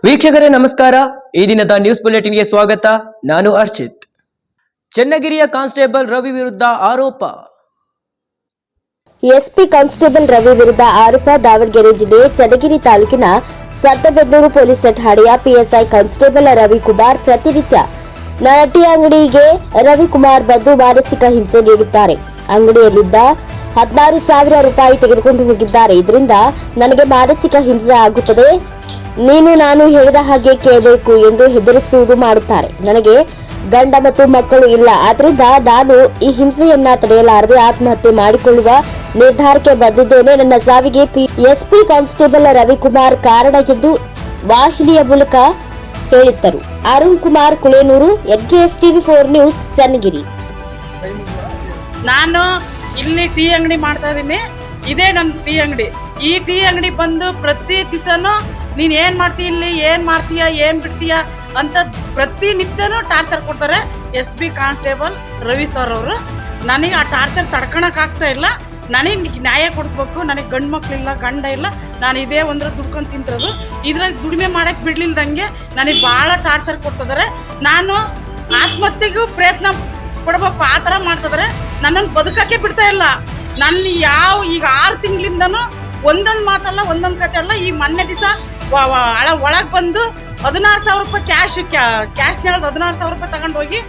ವೀಕ್ಷಕರೇ ನಮಸ್ಕಾರ. ಈ ದಿನದ ನ್ಯೂಸ್ ಬುಲೆಟಿನ್ಗೆ ಸ್ವಾಗತ. ನಾನು ಹರ್ಷಿತ್. ಚನ್ನಗಿರಿಯ ಕಾನ್ಸ್ಟೇಬಲ್ ರವಿ ವಿರುದ್ಧ ಆರೋಪ. ಎಸ್ಪಿ ಕಾನ್ಸ್ಟೇಬಲ್ ರವಿ ವಿರುದ್ಧ ಆರೋಪ. ದಾವಣಗೆರೆ ಜಿಲ್ಲೆಯ ಚನ್ನಗಿರಿ ತಾಲೂಕಿನ ಸಂತೆಬೆನ್ನೂರು ಪೊಲೀಸ್ ಠಾಣೆಯ ಪಿಎಸ್ಐ ಕಾನ್ಸ್ಟೇಬಲ್ ರವಿಕುಮಾರ್ ಪ್ರತಿನಿತ್ಯ ನನ್ನ ಟೀ ಅಂಗಡಿಗೆ ರವಿಕುಮಾರ್ ಬಂದು ಮಾನಸಿಕ ಹಿಂಸೆ ನೀಡುತ್ತಾರೆ. ಅಂಗಡಿಯಲ್ಲಿದ್ದ 16,000 ರೂಪಾಯಿ ತೆಗೆದುಕೊಂಡು ಹೋಗಿದ್ದಾರೆ. ಇದರಿಂದ ನನಗೆ ಮಾನಸಿಕ ಹಿಂಸೆ ಆಗುತ್ತದೆ. ನೀನು ನಾನು ಹೇಳಿದ ಹಾಗೆ ಕೇಳಬೇಕು ಎಂದು ಹೆದರಿಸುವುದು ಮಾಡುತ್ತಾರೆ. ನನಗೆ ಗಂಡ ಮತ್ತು ಮಕ್ಕಳು ಇಲ್ಲ. ಆದ್ದರಿಂದ ನಾನು ಈ ಹಿಂಸೆಯನ್ನ ತಡೆಯಲಾರದೆ ಆತ್ಮಹತ್ಯೆ ಮಾಡಿಕೊಳ್ಳುವ ನಿರ್ಧಾರಕ್ಕೆ ಬಂದಿದ್ದೇನೆ. ನನ್ನ ಸಾವಿಗೆ ಎಸ್ಪಿ ಕಾನ್ಸ್ಟೇಬಲ್ ರವಿಕುಮಾರ್ ಕಾರಣ ಎಂದು ವಾಹಿನಿಯ ಮೂಲಕ ಹೇಳಿದ್ದರು. Arun Kumar Kulenur, NKS TV4 news, Channagiri. ನಾನು ಇಲ್ಲಿ ಟೀ ಅಂಗಡಿ ಮಾಡ್ತಾ ಇದ್ದೀನಿ. ಇದೇ ನನ್ನ ಟೀ ಅಂಗಡಿ. ಈ ಟೀ ಅಂಗಡಿ ಬಂದು ಪ್ರತಿ ದಿವಸನೂ ನೀನು ಏನು ಮಾಡ್ತೀಯ, ಇಲ್ಲಿ ಏನು ಮಾಡ್ತೀಯ, ಏನು ಬಿಡ್ತೀಯ ಅಂತ ಪ್ರತಿನಿತ್ಯನೂ ಟಾರ್ಚರ್ ಕೊಡ್ತಾರೆ SB ಕಾನ್ಸ್ಟೇಬಲ್ ರವಿ ಸರ್ ಅವರು. ನನಗೆ ಆ ಟಾರ್ಚರ್ ತಡ್ಕೊಳಕ್ಕಾಗ್ತಾ ಇಲ್ಲ. ನನಗೆ ನ್ಯಾಯ ಕೊಡಿಸ್ಬೇಕು. ನನಗೆ ಗಂಡು ಮಕ್ಕಳಿಲ್ಲ, ಗಂಡ ಇಲ್ಲ. ನಾನು ಇದೇ ಒಂದ್ರ ದುಡ್ಕೊಂಡು ತಿಂತಿರೋದು. ಇದ್ರಾಗ ದುಡಿಮೆ ಮಾಡೋಕ್ಕೆ ಬಿಡ್ಲಿಲ್ದಂಗೆ ನನಗೆ ಭಾಳ ಟಾರ್ಚರ್ ಕೊಡ್ತಿದ್ದಾರೆ. ನಾನು ಆತ್ಮಹತ್ಯೆಗೂ ಪ್ರಯತ್ನ ಪಡ್ಬೇಕು, ಆ ಥರ ಮಾಡ್ತಿದ್ದಾರೆ. ನನ್ನನ್ನು ಬದುಕಕ್ಕೆ ಬಿಡ್ತಾ ಇಲ್ಲ. ನನ್ನ ಈಗ 6 ತಿಂಗಳಿಂದನೂ ಒಂದೊಂದು ಮಾತಲ್ಲ, ಒಂದೊಂದು ಕತೆ ಅಲ್ಲ. ಈ ಮೊನ್ನೆ ದಿವಸ ಒಳಗೆ ಬಂದು 16,000 ರೂಪಾಯಿ ಕ್ಯಾಶ್ನ 16,000 ರೂಪಾಯಿ ತಗೊಂಡು ಹೋಗಿ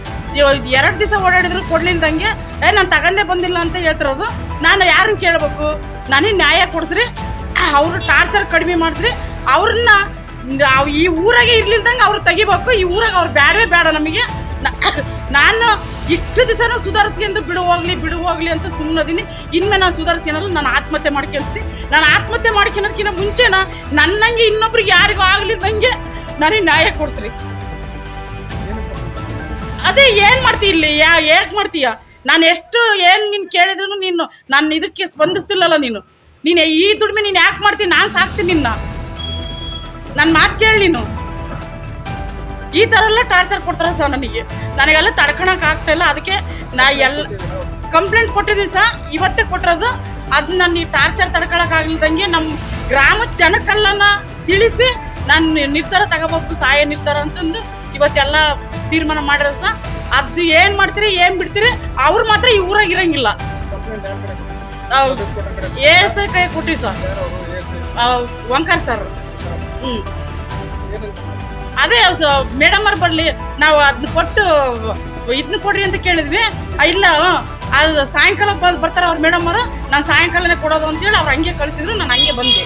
2 ದಿವಸ ಓಡಾಡಿದ್ರು ಕೊಡ್ಲಿಲ್ದಂಗೆ ನಾನು ತಗೊಂಡೇ ಬಂದಿಲ್ಲ ಅಂತ ಹೇಳ್ತಿರೋದು. ನಾನು ಯಾರನ್ನ ಕೇಳಬೇಕು? ನನಗೆ ನ್ಯಾಯ ಕೊಡಿಸ್ರಿ. ಅವರು ಟಾರ್ಚರ್ ಕಡಿಮೆ ಮಾಡಿದ್ರಿ. ಅವ್ರನ್ನ ಈ ಊರಾಗೆ ಇರ್ಲಿಲ್ದಂಗೆ ಅವ್ರು ತೆಗಿಬೇಕು. ಈ ಊರಾಗ ಅವ್ರು ಬೇಡವೇ ಬೇಡ ನಮಗೆ. ನಾನು ಇಷ್ಟು ದಿವಸನೂ ಸುಧಾರಿಸ್ಕೊಂಡು ಬಿಡು ಹೋಗ್ಲಿ ಅಂತ ಸುಮ್ಮನದೀನಿ. ಇನ್ಮೇಲೆ ನಾನು ಸುಧಾರಿಸ್ಕೊಳಲ್ಲ. ನಾನು ಆತ್ಮಹತ್ಯೆ ಮಾಡ್ಕೊಂತೀನಿ. ನಾನು ಆತ್ಮಹತ್ಯೆ ಮಾಡ್ಕೊಳೋದಕ್ಕಿಂತ ಮುಂಚೆನ ನನ್ನಂಗೆ ಇನ್ನೊಬ್ರಿಗೆ ಯಾರಿಗೂ ಆಗ್ಲಿದ್ದಂಗೆ ನನಗೆ ನ್ಯಾಯ ಕೊಡಿಸ್ರಿ. ಅದೇ ಏನು ಮಾಡ್ತೀಯ ಇಲ್ಲಿ, ಹೇಗೆ ಮಾಡ್ತೀಯ? ನಾನು ಎಷ್ಟು ಏನು ನೀನು ಕೇಳಿದ್ರು ನೀನು ನಾನು ಇದಕ್ಕೆ ಸ್ಪಂದಿಸ್ತಿಲ್ಲಲ್ಲ. ನೀನು ಈ ದುಡಿಮೆ ನೀನು ಯಾಕೆ ಮಾಡ್ತೀನಿ? ನಾನು ಸಾಕ್ತೀನಿ ನಿನ್ನ. ನನ್ನ ಮಾತು ಕೇಳಿ. ನೀನು ಈ ಥರ ಎಲ್ಲ ಟಾರ್ಚರ್ ಕೊಡ್ತಾರೆ ಸರ್. ನನಗೆಲ್ಲ ತಡ್ಕೊಳಕ್ಕೆ ಆಗ್ತಾ ಇಲ್ಲ. ಅದಕ್ಕೆ ನಾ ಎಲ್ಲ ಕಂಪ್ಲೇಂಟ್ ಕೊಟ್ಟಿದ್ದೀವಿ ಸರ್. ಇವತ್ತೇ ಕೊಟ್ಟಿರೋದು. ಅದನ್ನ ಈ ಟಾರ್ಚರ್ ತಡ್ಕೊಳಕ್ಕಾಗ್ಲಿದ್ದಂಗೆ ನಮ್ಮ ಗ್ರಾಮದ ಜನಕ್ಕೆಲ್ಲ ತಿಳಿಸಿ ನಾನು ನಿರ್ಧಾರ ತಗೋಬೇಕು, ಸಾಯ ನಿರ್ಧಾರ ಅಂತಂದು ಇವತ್ತೆಲ್ಲ ತೀರ್ಮಾನ ಮಾಡಿರೋದು ಸರ್. ಅದು ಏನು ಮಾಡ್ತೀರಿ, ಏನು ಬಿಡ್ತೀರಿ, ಅವ್ರು ಮಾತ್ರ ಈ ಊರಾಗ ಇರಂಗಿಲ್ಲ. ಹೌದು, ASI ಕೈ ಕೊಟ್ಟಿವಿ ಸರ್, ವಂಕರ್ ಸರ್. ಅದೇ ಮೇಡಮ್ ಅವ್ರು ಬರಲಿ, ನಾವು ಅದನ್ನ ಕೊಟ್ಟು ಇದನ್ನ ಕೊಡ್ರಿ ಅಂತ ಕೇಳಿದ್ವಿ. ಇಲ್ಲ, ಅದು ಸಾಯಂಕಾಲ ಬರ್ತಾರೆ ಅವ್ರು ಮೇಡಮ್ ಅವರು. ನಾನು ಸಾಯಂಕಾಲನೇ ಕೊಡೋದು ಅಂತೇಳಿ ಅವ್ರು ಹಂಗೆ ಕಳಿಸಿದ್ರು. ನಾನು ಹಂಗೆ ಬಂದೆ.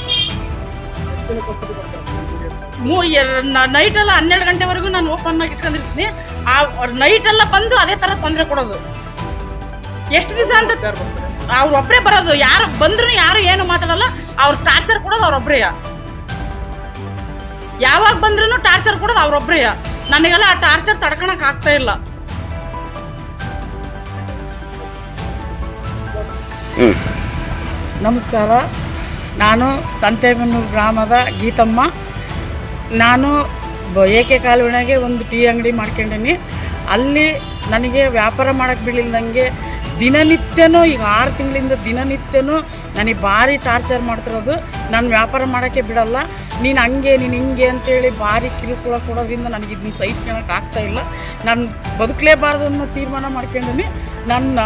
ನೈಟೆಲ್ಲ 12 ಗಂಟೆವರೆಗೂ ನಾನು ಓಪನ್ ಆಗಿ ಇಟ್ಕೊಂಡಿರ್ತೀನಿ. ಆ ನೈಟೆಲ್ಲ ಬಂದು ಅದೇ ಥರ ತೊಂದರೆ ಕೊಡೋದು. ಎಷ್ಟು ದಿವಸ ಅಂತ ಅವ್ರೊಬ್ಬರೇ ಬರೋದು. ಯಾರು ಬಂದ್ರು ಯಾರು ಏನು ಮಾತಾಡಲ್ಲ. ಅವ್ರು ಟಾರ್ಚರ್ ಕೊಡೋದು ಅವ್ರೊಬ್ಬರೇ. ಯಾವಾಗ ಬಂದ್ರೂ ಟಾರ್ಚರ್ ಕೊಡೋದು ಅವ್ರೊಬ್ಬರೇ. ನನಗೆಲ್ಲ ಆ ಟಾರ್ಚರ್ ತಡ್ಕೊಳಕ್ಕೆ ಆಗ್ತಾ ಇಲ್ಲ. ನಮಸ್ಕಾರ. ನಾನು ಸಂತೆಬೆನ್ನೂರು ಗ್ರಾಮದ ಗೀತಮ್ಮ. ನಾನು ಏಕೆ ಕಾಲುವೆನಾಗೆ ಒಂದು ಟೀ ಅಂಗಡಿ ಮಾಡ್ಕೊಂಡೀನಿ. ಅಲ್ಲಿ ನನಗೆ ವ್ಯಾಪಾರ ಮಾಡೋಕ್ಕೆ ಬಿಡಲಿಲ್ದಂಗೆ ದಿನನಿತ್ಯನೂ ಈಗ 6 ತಿಂಗಳಿಂದ ದಿನನಿತ್ಯನೂ ನನಗೆ ಭಾರಿ ಟಾರ್ಚರ್ ಮಾಡ್ತಿರೋದು. ನಾನು ವ್ಯಾಪಾರ ಮಾಡೋಕ್ಕೆ ಬಿಡಲ್ಲ. ನೀನು ಹಂಗೆ, ನೀನು ಹಿಂಗೆ ಅಂತೇಳಿ ಭಾರಿ ಕಿರುಕುಳ ಕೊಡೋದ್ರಿಂದ ನನಗೆ ಇದನ್ನ ಸಹಿಸ್ಕೊಳಕ್ಕೆ ಆಗ್ತಾಯಿಲ್ಲ. ನಾನು ಬದುಕಲೇಬಾರ್ದು ಅನ್ನೋ ತೀರ್ಮಾನ ಮಾಡ್ಕೊಂಡೀನಿ. ನನ್ನ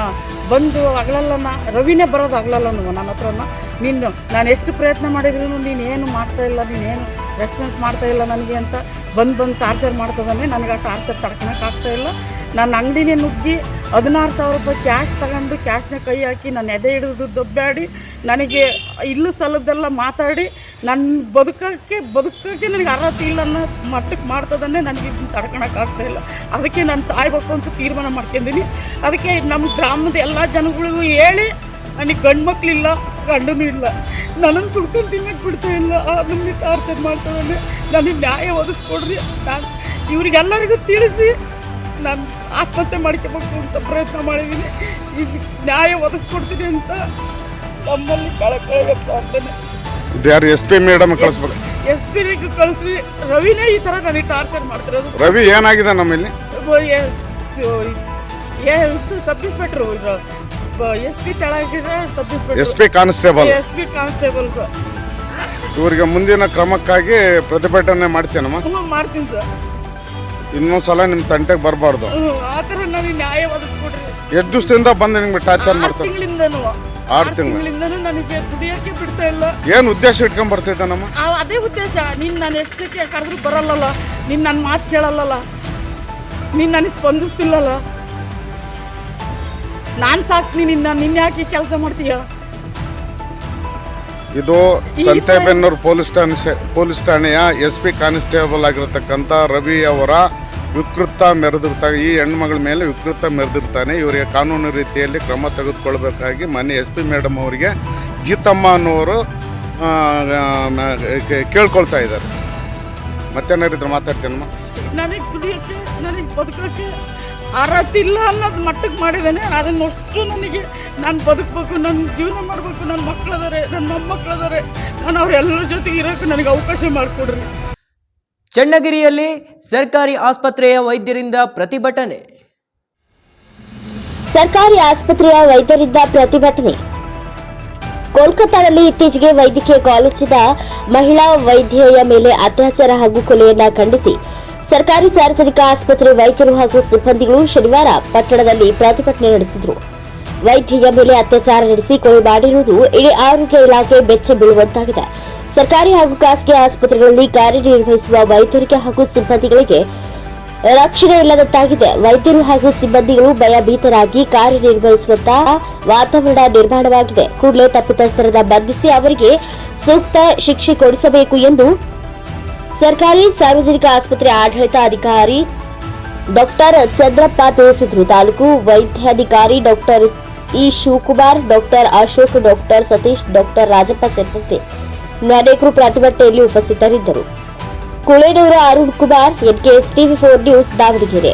ಬಂದು ಹಗಲಲ್ಲ ರವಿನೇ ಬರೋದು ಹಗಲಲ್ಲ ನನ್ನ ಹತ್ರನ. ನಾನು ಎಷ್ಟು ಪ್ರಯತ್ನ ಮಾಡಿದ್ರು ನೀನೇನು ಮಾಡ್ತಾಯಿಲ್ಲ, ನೀನೇನು ರೆಸ್ಪಾನ್ಸ್ ಮಾಡ್ತಾಯಿಲ್ಲ ನನಗೆ ಅಂತ ಬಂದು ಟಾರ್ಚರ್ ಮಾಡ್ತದಾನೆ. ನನಗೆ ಆ ಟಾರ್ಚರ್ ತಡ್ಕೊಳಕ್ಕೆ ಆಗ್ತಾಯಿಲ್ಲ. ನನ್ನ ಅಂಗಡಿನೇ ನುಗ್ಗಿ 16,000 ರೂಪಾಯಿ ಕ್ಯಾಶ್ ತಗೊಂಡು ಕ್ಯಾಶ್ನ ಕೈ ಹಾಕಿ ನನ್ನ ಎದೆ ಹಿಡಿದು ದೊಬ್ಬಾಡಿ ನನಗೆ ಇಲ್ಲೂ ಸಲದ್ದೆಲ್ಲ ಮಾತಾಡಿ ನನ್ನ ಬದುಕೋಕ್ಕೆ ನನಗೆ ಅರ್ಹತೆ ಇಲ್ಲ ಅನ್ನೋ ಮಟ್ಟಕ್ಕೆ ಮಾಡ್ತದನ್ನೇ. ನನಗೆ ಇದನ್ನು ತಡ್ಕೊಳಕ್ಕೆ ಆಗ್ತಾಯಿಲ್ಲ. ಅದಕ್ಕೆ ನಾನು ಸಾಯ್ಬೇಕು ಅಂತ ತೀರ್ಮಾನ ಮಾಡ್ಕೊಂಡಿದ್ದೀನಿ. ಅದಕ್ಕೆ ನಮ್ಮ ಗ್ರಾಮದ ಎಲ್ಲ ಜನಗಳಿಗೂ ಹೇಳಿ ನನಗೆ ಗಂಡು ಮಕ್ಕಳಿಲ್ಲ, ಗಂಡನೂ ಇಲ್ಲ, ನನ್ನನ್ನು ಕುಡ್ಕೊಂಡು ತಿನ್ನಕ್ಕೆ ಬಿಡ್ತಾ ಇಲ್ಲ. ಅದನ್ನು ಟಾರ್ಚರ್ ಮಾಡ್ತಾನೆ. ನನಗೆ ನ್ಯಾಯ ಒದಗಿಸ್ಕೊಡ್ರಿ. ನಾನು ಇವರಿಗೆಲ್ಲರಿಗೂ ತಿಳಿಸಿ ನಾನು ಆತ್ಮಹತ್ಯೆ ಮಾಡ್ಕೋಬೇಕು ಅಂತ ಪ್ರಯತ್ನ ಮಾಡಿದ್ದೀನಿ. ಈಗ ನ್ಯಾಯ ಒದಗಿಸ್ಕೊಡ್ತೀನಿ ಅಂತ ನಮ್ಮಲ್ಲಿ ಕಳಕಳಿಗೆ ಪ್ರಾರ್ಥನೆ. ಯಾರು SP ಮೇಡಮ್ ಕಳಿಸ್ಬೇಕು? SP ಕಳಿಸ್ರಿ. ರವಿನೇ ಈ ಥರ ನನಗೆ ಟಾರ್ಚರ್ ಮಾಡ್ತಿರೋದು. ರವಿ ಏನಾಗಿದೆ ನಮ್ಮಲ್ಲಿ? ಸಬ್ ಇನ್ಸ್ಪೆಕ್ಟ್ರು SP ತೆಳಗಿನ sub inspector, SP constable sir. ಇವರಿಗೆ ಮುಂದಿನ ಕ್ರಮಕ್ಕಾಗಿ ಪ್ರತಿಭಟನೆ ಮಾಡ್ತೇನಮ್ಮ. ಮಾಡ್ತೀನಿ ಸರ್. ಇನ್ನೊಂದ್ಸಲ ನಿಮ್ಮ ತಂಟೆಗೆ ಬರಬಾರ್ದು. ಆ ಥರ ನನಗೆ ನ್ಯಾಯ ಒದಗಿಸ್ಕೊಡ್ರಿ. ಎಷ್ಟು ದಿವಸದಿಂದ ಬಂದು ನಿಮ್ಗೆ ಟಾರ್ಚರ್ ಮಾಡ್ತಾರೆ? 6 ತಿಂಗಳಿಂದನೂ ನನಗೆ ದುಡಿಯೋಕ್ಕೆ ಬಿಡ್ತಾ ಇಲ್ಲ. ಏನು ಉದ್ದೇಶ ಇಟ್ಕೊಂಡ್ ಬರ್ತೈತೆ ನಮ್ಮ? ಅದೇ ಉದ್ದೇಶ. ನೀನು ನಾನು ಎಷ್ಟಕ್ಕೆ ಕರೆದ್ರು ಬರಲ್ಲಲ್ಲ, ನೀನು ನನ್ನ ಮಾತು ಕೇಳಲ್ಲಲ್ಲ, ನೀನು ನನಗೆ ಸ್ಪಂದಿಸ್ತಿಲ್ಲಲ್ಲ, ನಾನು ಸಾಕು, ನಿನ್ನ ಯಾಕೆ ಕೆಲಸ ಮಾಡ್ತೀಯ? ಇದು ಸಂತೆಬೆನ್ನೂರು ಪೊಲೀಸ್ ಠಾಣೆಯ SP ಕಾನ್ಸ್ಟೇಬಲ್ ಆಗಿರತಕ್ಕಂಥ ರವಿ ಅವರ ವಿಕೃತ ಮೆರೆದಿರ್ತಾರೆ. ಈ ಹೆಣ್ಮಗಳ ಮೇಲೆ ವಿಕೃತ ಮೆರೆದಿರ್ತಾನೆ. ಇವರಿಗೆ ಕಾನೂನು ರೀತಿಯಲ್ಲಿ ಕ್ರಮ ತೆಗೆದುಕೊಳ್ಬೇಕಾಗಿ ಮೊನ್ನೆ SP ಮೇಡಮ್ ಅವರಿಗೆ ಗೀತಮ್ಮ ಅನ್ನೋರು ಕೇಳ್ಕೊಳ್ತಾ ಇದ್ದಾರೆ. ಮತ್ತೇನಾರಿದ್ರೆ ಮಾತಾಡ್ತೇನಮ್ಮ. ನನಗೆ ದುಡಿಯೋಕ್ಕೆ, ನನಗೆ ಬದುಕೋಕ್ಕೆ ಅರ್ಹತೆ ಇಲ್ಲ ಅನ್ನೋದು ಮಟ್ಟಕ್ಕೆ ಮಾಡಿದ್ದೇನೆ. ಅದನ್ನಷ್ಟು ನನಗೆ ನಾನು ಬದುಕಬೇಕು, ನನ್ನ ಜೀವನ ಮಾಡಬೇಕು, ನನ್ನ ಮಕ್ಕಳದಾರೆ, ನನ್ನ ಮೊಮ್ಮಕ್ಕಳದಾರೆ, ನಾನು ಅವರೆಲ್ಲರ ಜೊತೆಗೆ ಇರೋಕ್ಕೆ ನನಗೆ ಅವಕಾಶ ಮಾಡಿಕೊಡ್ರಿ. ಚನ್ನಗಿರಿಯಲ್ಲಿ ಸರ್ಕಾರಿ ಆಸ್ಪತ್ರೆಯ ವೈದ್ಯರಿಂದ ಪ್ರತಿಭಟನೆ. ಸರ್ಕಾರಿ ಆಸ್ಪತ್ರೆಯ ವೈದ್ಯರಿಂದ ಪ್ರತಿಭಟನೆ. ಕೋಲ್ಕತ್ತಾದಲ್ಲಿ ಇತ್ತೀಚೆಗೆ ವೈದ್ಯಕೀಯ ಕಾಲೇಜಿನ ಮಹಿಳಾ ವೈದ್ಯೆಯ ಮೇಲೆ ಅತ್ಯಾಚಾರ ಹಾಗೂ ಕೊಲೆಯನ್ನ ಖಂಡಿಸಿ ಸರ್ಕಾರಿ ಸಾರ್ವಜನಿಕ ಆಸ್ಪತ್ರೆ ವೈದ್ಯರು ಹಾಗೂ ಸಿಬ್ಬಂದಿಗಳು ಶನಿವಾರ ಪಟ್ಟಣದಲ್ಲಿ ಪ್ರತಿಭಟನೆ ನಡೆಸಿದರು. ವೈದ್ಯೆಯ ಮೇಲೆ ಅತ್ಯಾಚಾರ ನಡೆಸಿ ಕೊಲೆ ಮಾಡಿರುವುದು ಇಡೀ ಆರೋಗ್ಯ ಇಲಾಖೆ ಬೆಚ್ಚಿ ಬೀಳುವಂತಾಗಿದೆ. ಸರ್ಕಾರಿ ಹಾಗೂ ಖಾಸಗಿ ಆಸ್ಪತ್ರೆಗಳಲ್ಲಿ ಕಾರ್ಯನಿರ್ವಹಿಸುವ ವೈದ್ಯರಿಗೆ ಹಾಗೂ ಸಿಬ್ಬಂದಿಗಳಿಗೆ ರಕ್ಷಣೆ ಇಲ್ಲದಂತಾಗಿದೆ. ವೈದ್ಯರು ಹಾಗೂ ಸಿಬ್ಬಂದಿಗಳು ಭಯಭೀತರಾಗಿ ಕಾರ್ಯನಿರ್ವಹಿಸುವಂತಹ ವಾತಾವರಣ ನಿರ್ಮಾಣವಾಗಿದೆ. ಕೂಡಲೇ ತಪ್ಪಿತಸ್ಥರನ್ನ ಬಂಧಿಸಿ ಅವರಿಗೆ ಸೂಕ್ತ ಶಿಕ್ಷೆ ಕೊಡಿಸಬೇಕು ಎಂದು ಸರ್ಕಾರಿ ಸಾರ್ವಜನಿಕ ಆಸ್ಪತ್ರೆ ಆಡಳಿತ ಅಧಿಕಾರಿ ಡಾಕ್ಟರ್ ಚಂದ್ರಪ್ಪ ತಿಳಿಸಿದರು. ತಾಲೂಕು ವೈದ್ಯಾಧಿಕಾರಿ doctor E Shivakumar, doctor Ashok, doctor Satish, doctor Rajappa ಸೇರಿದಂತೆ ಅನೇಕರು ಪ್ರತಿಭಟನೆಯಲ್ಲಿ ಉಪಸ್ಥಿತರಿದ್ದರು. Kulenur Arun Kumar, NKS TV4 news, Davanagere.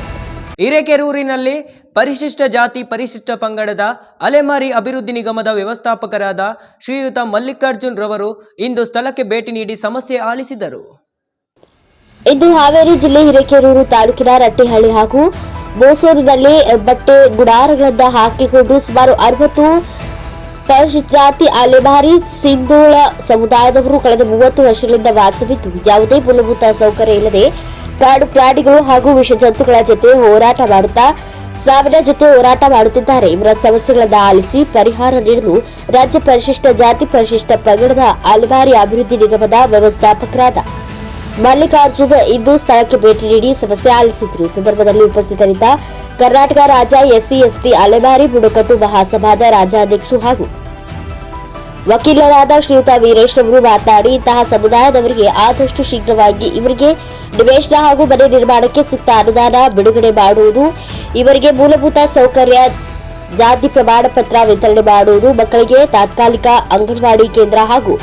ಹಿರೇಕೆರೂರಿನಲ್ಲಿ ಪರಿಶಿಷ್ಟ ಜಾತಿ ಪರಿಶಿಷ್ಟ ಪಂಗಡದ ಅಲೆಮಾರಿ ಅಭಿವೃದ್ಧಿ ನಿಗಮದ ವ್ಯವಸ್ಥಾಪಕರಾದ ಶ್ರೀಯುತ ಮಲ್ಲಿಕಾರ್ಜುನ್ ರವರು ಇಂದು ಸ್ಥಳಕ್ಕೆ ಭೇಟಿ ನೀಡಿ ಸಮಸ್ಯೆ ಆಲಿಸಿದರು. ಇಂದು ಹಾವೇರಿ ಜಿಲ್ಲೆ ಹಿರೇಕೆರೂರು ತಾಲೂಕಿನ ರಟ್ಟಿಹಳ್ಳಿ ಹಾಗೂ ಬೋಸೂರಿನಲ್ಲಿ ಬಟ್ಟೆ ಗುಡಾರಗಳಿಂದ ಹಾಕಿಕೊಂಡು ಸುಮಾರು 60 ಪರಿಶಿಷ್ಟ ಜಾತಿ ಅಲೆಮಾರಿ ಸಿಂಧೋಳ ಸಮುದಾಯದವರು ಕಳೆದ 30 ವರ್ಷಗಳಿಂದ ವಾಸವಿದ್ದು ಯಾವುದೇ ಮೂಲಭೂತ ಸೌಕರ್ಯ ಇಲ್ಲದೆ ಕಾಡು ಪ್ರಾಣಿಗಳು ಹಾಗೂ ವಿಷಜಂತುಗಳ ಜೊತೆ ಹೋರಾಟ ಮಾಡುತ್ತಾ ಸಾವಿನ ಜೊತೆ ಹೋರಾಟ ಮಾಡುತ್ತಿದ್ದಾರೆ. ಇವರ ಸಮಸ್ಯೆಗಳನ್ನು ಆಲಿಸಿ ಪರಿಹಾರ ನೀಡಲು ರಾಜ್ಯ ಪರಿಶಿಷ್ಟ ಜಾತಿ ಪರಿಶಿಷ್ಟ ಪಂಗಡದ ಅಲೆಮಾರಿ ಅಭಿವೃದ್ಧಿ ನಿಗಮದ ವ್ಯವಸ್ಥಾಪಕರಾದ ಮಲ್ಲಿಕಾರ್ಜುನ್ ಇಂದು ಸ್ಥಳಕ್ಕೆ ಭೇಟಿ ನೀಡಿ ಸಮಸ್ಯೆ ಆಲಿಸಿದರು. ಸಂದರ್ಭದಲ್ಲಿ ಉಪಸ್ಥಿತರಿದ್ದ ಕರ್ನಾಟಕ ರಾಜ್ಯ SC/ST ಅಲೆಮಾರಿ ಬುಡಕಟ್ಟು ಮಹಾಸಭಾದ ರಾಜ್ಯಾಧ್ಯಕ್ಷರು ಹಾಗೂ ವಕೀಲರಾದ ಶ್ರೀಯುತ ವೀರೇಶ್ ಅವರು ಮಾತನಾಡಿ, ಇಂತಹ ಸಮುದಾಯದವರಿಗೆ ಆದಷ್ಟು ಶೀಘ್ರವಾಗಿ ಇವರಿಗೆ ನಿವೇಶನ ಹಾಗೂ ಮನೆ ನಿರ್ಮಾಣಕ್ಕೆ ಸೂಕ್ತ ಅನುದಾನ ಬಿಡುಗಡೆ ಮಾಡುವುದು, ಇವರಿಗೆ ಮೂಲಭೂತ ಸೌಕರ್ಯ ಜಾತಿ ಪ್ರಮಾಣ ಪತ್ರ ವಿತರಣೆ ಮಾಡುವುದು, ಮಕ್ಕಳಿಗೆ ತಾತ್ಕಾಲಿಕ ಅಂಗನವಾಡಿ ಕೇಂದ್ರ ಹಾಗೂ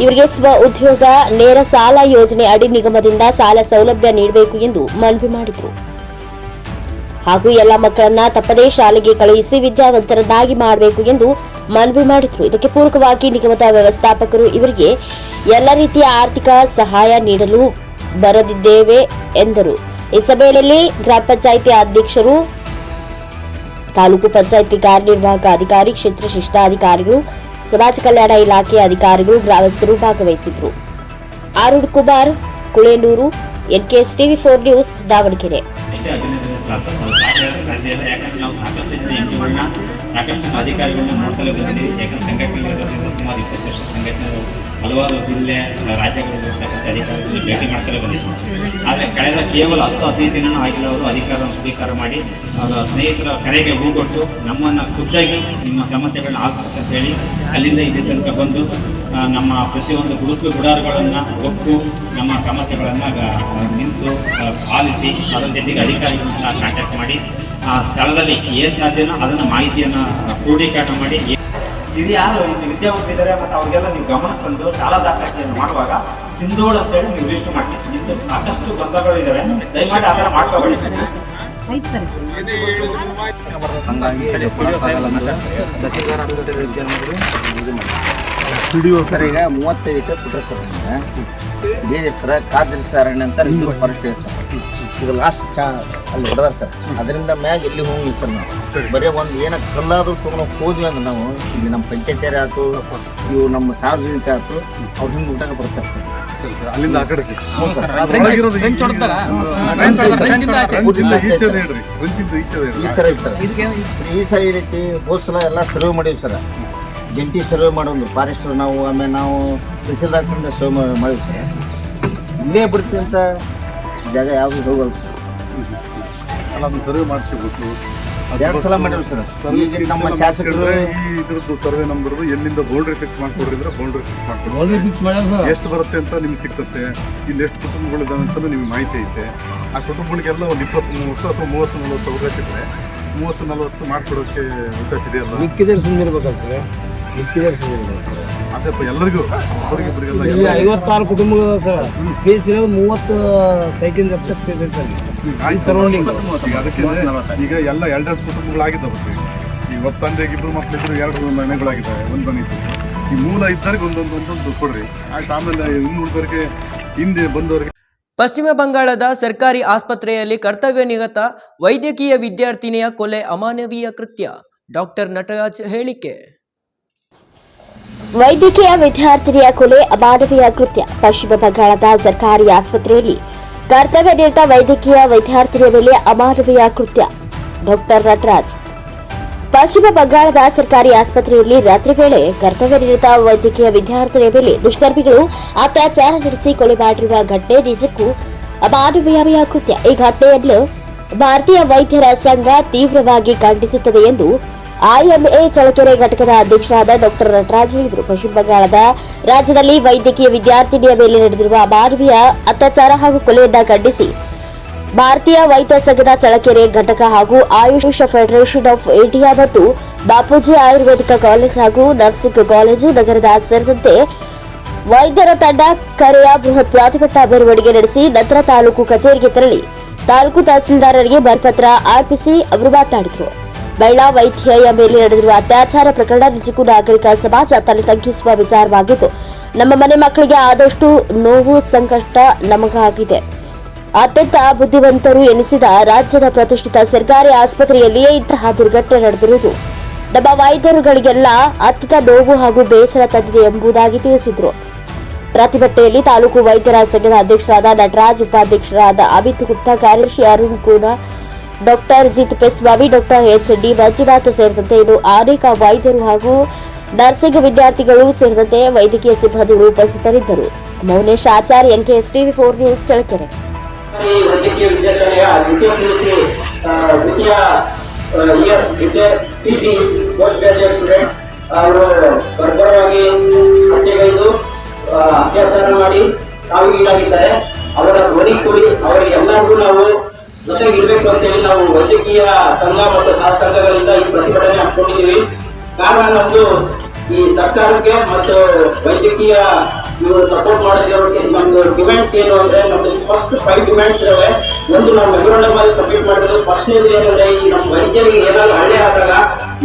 ಇವರಿಗೆ ಸ್ವ ಉದ್ಯೋಗ ನೇರ ಸಾಲ ಯೋಜನೆ ಅಡಿ ನಿಗಮದಿಂದ ಸಾಲ ಸೌಲಭ್ಯ ನೀಡಬೇಕು ಎಂದು ಮನವಿ ಮಾಡಿದರು. ಹಾಗೂ ಎಲ್ಲ ಮಕ್ಕಳನ್ನ ತಪ್ಪದೇ ಶಾಲೆಗೆ ಕಳುಹಿಸಿ ವಿದ್ಯಾವಂತರನ್ನಾಗಿ ಮಾಡಬೇಕು ಎಂದು ಮನವಿ ಮಾಡಿದರು. ಇದಕ್ಕೆ ಪೂರಕವಾಗಿ ನಿಗಮದ ವ್ಯವಸ್ಥಾಪಕರು ಇವರಿಗೆ ಎಲ್ಲ ರೀತಿಯ ಆರ್ಥಿಕ ಸಹಾಯ ನೀಡಲು ಬರದಿದ್ದೇವೆ ಎಂದರು. ಈ ಸಭೆಯಲ್ಲಿ ಗ್ರಾಮ ಪಂಚಾಯಿತಿ ಅಧ್ಯಕ್ಷರು, ತಾಲೂಕು ಪಂಚಾಯಿತಿ ಕಾರ್ಯನಿರ್ವಾಹಕ ಅಧಿಕಾರಿ, ಕ್ಷೇತ್ರ ಶಿಕ್ಷಣಾಧಿಕಾರಿಗಳು, ಸಮಾಜ ಕಲ್ಯಾಣ ಇಲಾಖೆ ಅಧಿಕಾರಿಗಳು, ಗ್ರಾಮಸ್ಥರು ಭಾಗವಹಿಸಿದ್ರು. Arun Kumar, Kulenur, NKS TV4 news, Davanagere. ಸಾಕಷ್ಟು ಅಧಿಕಾರಿಗಳನ್ನ ನೋಡ್ತಲೇ ಬಂದಿದ್ದೀವಿ. ಯಾಕಂದ್ರೆ ಸಂಘಟನೆಗಳಿರೋದ್ರಿಂದ ಸುಮಾರು 20 ವರ್ಷ ಸಂಘಟನೆಗಳು ಹಲವಾರು ಜಿಲ್ಲೆ ರಾಜ್ಯಗಳು ಇರ್ತಕ್ಕಂಥ ಅಧಿಕಾರಿಗಳು ಭೇಟಿ ಮಾಡ್ತಲೇ ಬಂದಿದ್ದೀವಿ. ಆದರೆ ಕಳೆದ ಕೇವಲ 10-15 ದಿನವೂ ಆಗಿಲ್ಲ ಅವರು ಅಧಿಕಾರವನ್ನು ಸ್ವೀಕಾರ ಮಾಡಿ ಸ್ನೇಹಿತರ ಕರೆಗೆ ಹೂಗೊಟ್ಟು ನಮ್ಮನ್ನು ಖುದ್ದಾಗಿ ನಿಮ್ಮ ಸಮಸ್ಯೆಗಳನ್ನ ಆಲಿಸ್ಬೇಕಂತ ಹೇಳಿ ಅಲ್ಲಿಂದ ಇಲ್ಲಿ ತನಕ ಬಂದು ನಮ್ಮ ಪ್ರತಿಯೊಂದು ಗುಡುಕು ಗುಡಾರಗಳನ್ನು ಒಪ್ಪು ನಮ್ಮ ಸಮಸ್ಯೆಗಳನ್ನು ನಿಂತು ಆಲಿಸಿ ಅದರ ಜೊತೆಗೆ ಅಧಿಕಾರಿಗಳನ್ನ ಸಹ ಕಾಂಟ್ಯಾಕ್ಟ್ ಮಾಡಿ ಆ ಸ್ಥಳದಲ್ಲಿ ಏನು ಸಾಧ್ಯನೋ ಅದನ್ನು ಮಾಹಿತಿಯನ್ನು ಕ್ರೋಢೀಕರಣ ಮಾಡಿ ಇದು ಯಾರು ಇಲ್ಲಿ ವಿದ್ಯಾವಂತರಿದ್ದಾರೆ ಮತ್ತು ಅವ್ರಿಗೆಲ್ಲ ನೀವು ಗಮನ ತಂದು ಶಾಲಾ ದಾಖಲಾತಿಯನ್ನು ಮಾಡುವಾಗ ಸಿಂಧೋಳ ಅಂತೇಳಿ ನೀವು ರಿಜಿಸ್ಟರ್ ಮಾಡ್ತೀವಿ. ನಿಮ್ದು ಸಾಕಷ್ಟು ಬಂಧಗಳು ಇದ್ದಾವೆ, ದಯಮಾಡಿ ಆ ಥರ ಮಾಡ್ಕೋಬೇಡಿ. ಹಾಗಾಗಿ ಸರ್ ಈಗ 35 ಎಕರೆ ಕೊಟ್ಟರೆ ಸರ್ ಬೇರೆ ಸರ ಕಾದಿರಿಸ್ತಾರೆ ಅಂತ ಫಾರೆಸ್ಟ್ ಇದೆ ಸರ್. ಈಗ ಲಾಸ್ಟ್ ಅಲ್ಲಿ ಹೊಡೆದಾರ ಸರ್. ಅದರಿಂದ ಮ್ಯಾಗ ಎಲ್ಲಿ ಹೋಗಿಲ್ಲ ಸರ್ ನಾವು. ಬರೀ ಒಂದು ಏನೋ ಕಲ್ಲಾದರೂ ತೊಗೊಂಡು ಹೋದ್ವಿ ಅಂದ್ರೆ ನಾವು ಇಲ್ಲಿ ನಮ್ಮ ಪಂಚಾಯತಿಯರೇ ಆಯ್ತು, ಇವು ನಮ್ಮ ಸಾರ್ವಜನಿಕ ಆಯ್ತು, ಅವ್ರು ಹಿಂಗೆ ಊಟ ಬರ್ತಾರೆ ಸರ್. ಅಲ್ಲಿಂದ ಆ ಕಡೆಗೆ ಹ್ಞೂ ಸರ್. ಈ ಸಲ ಈ ರೀತಿ ಹೋದ ಸಲ ಎಲ್ಲ ಸರ್ವೆ ಮಾಡೀವಿ ಸರ್. ಜಂಟಿ ಸರ್ವೆ ಮಾಡೋದು ಫಾರೆಸ್ಟರ್ ನಾವು, ಆಮೇಲೆ ನಾವು ತಹಸೀಲ್ದಾರ್ದಿಂದ ಸರ್ವೆ ಮಾಡೀವಿ ಸರ್. ಇಲ್ಲೇ ಬರ್ತೀವಿ ಅಂತ ಜಾಗ ಯಾವುದು ಹೋಗಲ್ಲ ಸರ್. ಅದನ್ನ ಸರ್ವೆ ಮಾಡಿಸ್ಕೋಬೇಕು. 2 ಸಲ ಮಾಡೀವಿ ಸರ್. ಈಗ ನಮ್ಮ ಶಾಸಕರು ಇದ್ರದ್ದು ಸರ್ವೆ ನಂಬರ್ ಎಲ್ಲಿಂದ ಬೌಂಡ್ರಿ ಫಿಕ್ಸ್ ಮಾಡ್ಕೊಡ್ರಿದ್ರೆ ಬೌಂಡ್ರಿ ಫಿಕ್ಸ್ ಮಾಡ್ಕೊಡ್ರಿ. ಎಷ್ಟು ಬರುತ್ತೆ ಅಂತ ನಿಮ್ಗೆ ಸಿಗ್ತದೆ. ಇಲ್ಲಿ ಎಷ್ಟು ಕುಟುಂಬಗಳಿದಾವೆ ಅಂತ ನಿಮ್ಗೆ ಮಾಹಿತಿ ಐತೆ. ಆ ಕುಟುಂಬಗಳಿಗೆಲ್ಲ ಒಂದು 20-30 ಅಥವಾ 30-40 ಅವಕಾಶ ಇದ್ರೆ 30-40 ಮಾಡ್ಕೊಡೋಕ್ಕೆ ಅವಕಾಶ ಇದೆಯಲ್ಲ. ಮಿಕ್ಕಿದ್ರೆ ಸುಮ್ಮನೆ ಇರ್ಬೇಕಲ್ಲ ಸರ್. ಮಿಕ್ಕಿದ್ರೆ ಸುಮ್ಮನೆ ಇರ್ಬೇಕು ಸರ್. ಅದಪ್ಪ ಎಲ್ಲರಿಗೂ ಇಲ್ಲಿ 56 ಕುಟುಂಬಗಳು ಸರ್. ಸ್ಪೇಸ್ ಇರೋದು 30 ಸೈಟಿಂದ ಅಷ್ಟೇ ಸ್ಪೇಸ್ ಐತೆ ಸರೌಂಡಿಂಗ್. ಅದಕ್ಕೆ ಈಗ ಎಲ್ಲ 2 ಕುಟುಂಬಗಳಾಗಿದ್ದಾವೆ. ಈ ಒಬ್ಬ ತಂದೆಗೆ 2 ಮಕ್ಕಳಿದ್ರು 2 ಮನೆಗಳಾಗಿದ್ದಾವೆ. ಒಂದು ಮನೆಯಿದ್ದು ಈ ಮೂಲ ಇದ್ದವ್ರಿಗೆ ಒಂದೊಂದು ಕೊಡ್ರಿ ಆಯ್ತು. ಆಮೇಲೆ ಇನ್ನುಳಿದವರಿಗೆ ಹಿಂದೆ ಬಂದವರಿಗೆ. ಪಶ್ಚಿಮ ಬಂಗಾಳದ ಸರ್ಕಾರಿ ಆಸ್ಪತ್ರೆಯಲ್ಲಿ ಕರ್ತವ್ಯ ನಿರತ ವೈದ್ಯಕೀಯ ವಿದ್ಯಾರ್ಥಿನಿಯ ಕೊಲೆ ಅಮಾನವೀಯ ಕೃತ್ಯ. ಡಾಕ್ಟರ್ ನಟರಾಜ್ ಹೇಳಿಕೆ. ವೈದ್ಯಕೀಯ ವಿದ್ಯಾರ್ಥಿನಿಯ ಕೊಲೆ ಅಮಾನವೀಯ ಕೃತ್ಯ. ಪಶ್ಚಿಮ ಬಂಗಾಳದ ಸರ್ಕಾರಿ ಆಸ್ಪತ್ರೆಯಲ್ಲಿ ಕರ್ತವ್ಯ ನಿರತ ವೈದ್ಯಕೀಯ ವಿದ್ಯಾರ್ಥಿನಿಯ ಮೇಲೆ ಅಮಾನವೀಯ ಕೃತ್ಯ. ಡಾಕ್ಟರ್ ನಟರಾಜ್. ಪಶ್ಚಿಮ ಬಂಗಾಳದ ಸರ್ಕಾರಿ ಆಸ್ಪತ್ರೆಯಲ್ಲಿ ರಾತ್ರಿ ವೇಳೆ ಕರ್ತವ್ಯ ನಿರತ ವೈದ್ಯಕೀಯ ವಿದ್ಯಾರ್ಥಿನಿಯ ಮೇಲೆ ದುಷ್ಕರ್ಮಿಗಳು ಅತ್ಯಾಚಾರ ನಡೆಸಿ ಕೊಲೆ ಮಾಡಿರುವ ಘಟನೆ ನಿಜಕ್ಕೂ ಅಮಾನವೀಯ ಕೃತ್ಯ. ಈ ಘಟನೆಯನ್ನು ಭಾರತೀಯ ವೈದ್ಯರ ಸಂಘ ತೀವ್ರವಾಗಿ ಖಂಡಿಸುತ್ತದೆ ಎಂದು ಐಎಂಎ ಚಳ್ಳಕೆರೆ ಘಟಕದ ಅಧ್ಯಕ್ಷರಾದ ಡಾಕ್ಟರ್ ನಟರಾಜ್ ಹೇಳಿದರು. ಪಶ್ಚಿಮ ಬಂಗಾಳದ ರಾಜ್ಯದಲ್ಲಿ ವೈದ್ಯಕೀಯ ವಿದ್ಯಾರ್ಥಿನಿಯ ಮೇಲೆ ನಡೆದಿರುವ ಅಮಾನವೀಯ ಅತ್ಯಾಚಾರ ಹಾಗೂ ಕೊಲೆಯನ್ನ ಖಂಡಿಸಿ ಭಾರತೀಯ ವೈದ್ಯ ಸಂಘದ ಚಳ್ಳಕೆರೆ ಘಟಕ ಹಾಗೂ ಆಯುಷ್ ಫೆಡರೇಷನ್ ಆಫ್ ಇಂಡಿಯಾ ಮತ್ತು ಬಾಪೂಜಿ ಆಯುರ್ವೇದಿಕ ಕಾಲೇಜ್ ಹಾಗೂ ನರ್ಸಿಂಗ್ ಕಾಲೇಜು ನಗರದ ಸೇರಿದಂತೆ ವೈದ್ಯರ ತಂಡ ಕರೆಯ ಬೃಹತ್ ಪ್ರತಿಭಟನಾ ಮೆರವಣಿಗೆ ನಡೆಸಿ ನಂತರ ತಾಲೂಕು ಕಚೇರಿಗೆ ತೆರಳಿ ತಾಲೂಕು ತಹಸೀಲ್ದಾರರಿಗೆ ಬರಪತ್ರ ಅರ್ಪಿಸಿ ಅವರು ಮಾತನಾಡಿದರು. ಮಹಿಳಾ ವೈದ್ಯೆಯ ಮೇಲೆ ನಡೆದಿರುವ ಅತ್ಯಾಚಾರ ಪ್ರಕರಣ ನಿಜಕ್ಕೂ ನಾಗರಿಕ ಸಮಾಜ ತಲೆ ತಗ್ಗಿಸುವ ವಿಚಾರವಾಗಿದ್ದು, ನಮ್ಮ ಮನೆ ಮಕ್ಕಳಿಗೆ ಆದಷ್ಟು ನೋವು ಸಂಕಷ್ಟ ನಮಗಾಗಿದೆ. ಅತ್ಯಂತ ಬುದ್ಧಿವಂತರು ಎನಿಸಿದ ರಾಜ್ಯದ ಪ್ರತಿಷ್ಠಿತ ಸರ್ಕಾರಿ ಆಸ್ಪತ್ರೆಯಲ್ಲಿಯೇ ಇಂತಹ ದುರ್ಘಟನೆ ನಡೆದಿರುವುದು ನಮ್ಮ ವೈದ್ಯರುಗಳಿಗೆಲ್ಲ ಅತ್ಯಂತ ನೋವು ಹಾಗೂ ಬೇಸರ ತಂದಿದೆ ಎಂಬುದಾಗಿ ತಿಳಿಸಿದರು. ಪ್ರತಿಭಟನೆಯಲ್ಲಿ ತಾಲೂಕು ವೈದ್ಯರ ಸಂಘದ ಅಧ್ಯಕ್ಷರಾದ ನಟರಾಜ್, ಉಪಾಧ್ಯಕ್ಷರಾದ ಅಮಿತ್ ಗುಪ್ತಾ, ಕಾರ್ಯದರ್ಶಿ Arun Kuna, doctor Jit Peswami, doctor H D. Manjunath ಸೇರಿದಂತೆ ಇನ್ನು ಅನೇಕ ವೈದ್ಯರು ಹಾಗೂ ನರ್ಸಿಂಗ್ ವಿದ್ಯಾರ್ಥಿಗಳು ಸೇರಿದಂತೆ ವೈದ್ಯಕೀಯ ಸಿಬ್ಬಂದಿಗಳು ಉಪಸ್ಥಿತರಿದ್ದರು. ಮೌನೇಶ್ ಆಚಾರ್ಯ, NKSTV4 ನ್ಯೂಸ್, ಚಳ್ಳಕೆರೆ. ವೈದ್ಯಕೀಯ ವಿದ್ಯಾರ್ಥಿನಿಯ ದ್ವಿತೀಯ PG ಪೋಸ್ಟ್ ಗ್ರಾಜುಯೇಟ್ ಸ್ಟೂಡೆಂಟ್ ಅವರು ಬರ್ಬರವಾಗಿ ಹತ್ಯೆಗೈದು ಅತ್ಯಾಚಾರ ಮಾಡಿ ಸಾವಿಗೀಡಾಗಿದ್ದಾರೆ. ಅವರ ಧ್ವನಿ ಕೂಡಿ ಅವರಿಗೆಲ್ಲರಿಗೂ ನಾವು ಜೊತೆಗೆ ಇರಬೇಕು ಅಂತೇಳಿ ನಾವು ವೈದ್ಯಕೀಯ ಸಂಘ ಮತ್ತು ಸಹ ಸಂಘಗಳಿಂದ ಈ ಪ್ರತಿಭಟನೆ ಹಾಕೊಂಡಿದ್ದೀವಿ. ಕಾರಣ ನಮ್ಮದು ಈ ಸರ್ಕಾರಕ್ಕೆ ಮತ್ತು ವೈದ್ಯಕೀಯ ಇವರು ಸಪೋರ್ಟ್ ಮಾಡೋದಕ್ಕೆ ನಮ್ದು ಡಿಮ್ಯಾಂಡ್ಸ್ ಏನು ಅಂದ್ರೆ ನಮ್ದು ಫಸ್ಟ್ 5 ಡಿಮ್ಯಾಂಡ್ಸ್ ಇದಾವೆ. ಒಂದು ನಾವು ಮೆಮೊರಂಡಮ್ ಆಗಿ ಸಬ್ಮಿಟ್ ಮಾಡಿರೋದು ಫಸ್ಟ್ನೇದು ಏನಂದ್ರೆ ಈ ನಮ್ಮ ವೈದ್ಯರಿಗೆ ಏನಾದ್ರು ಹಳ್ಳಿ ಆದಾಗ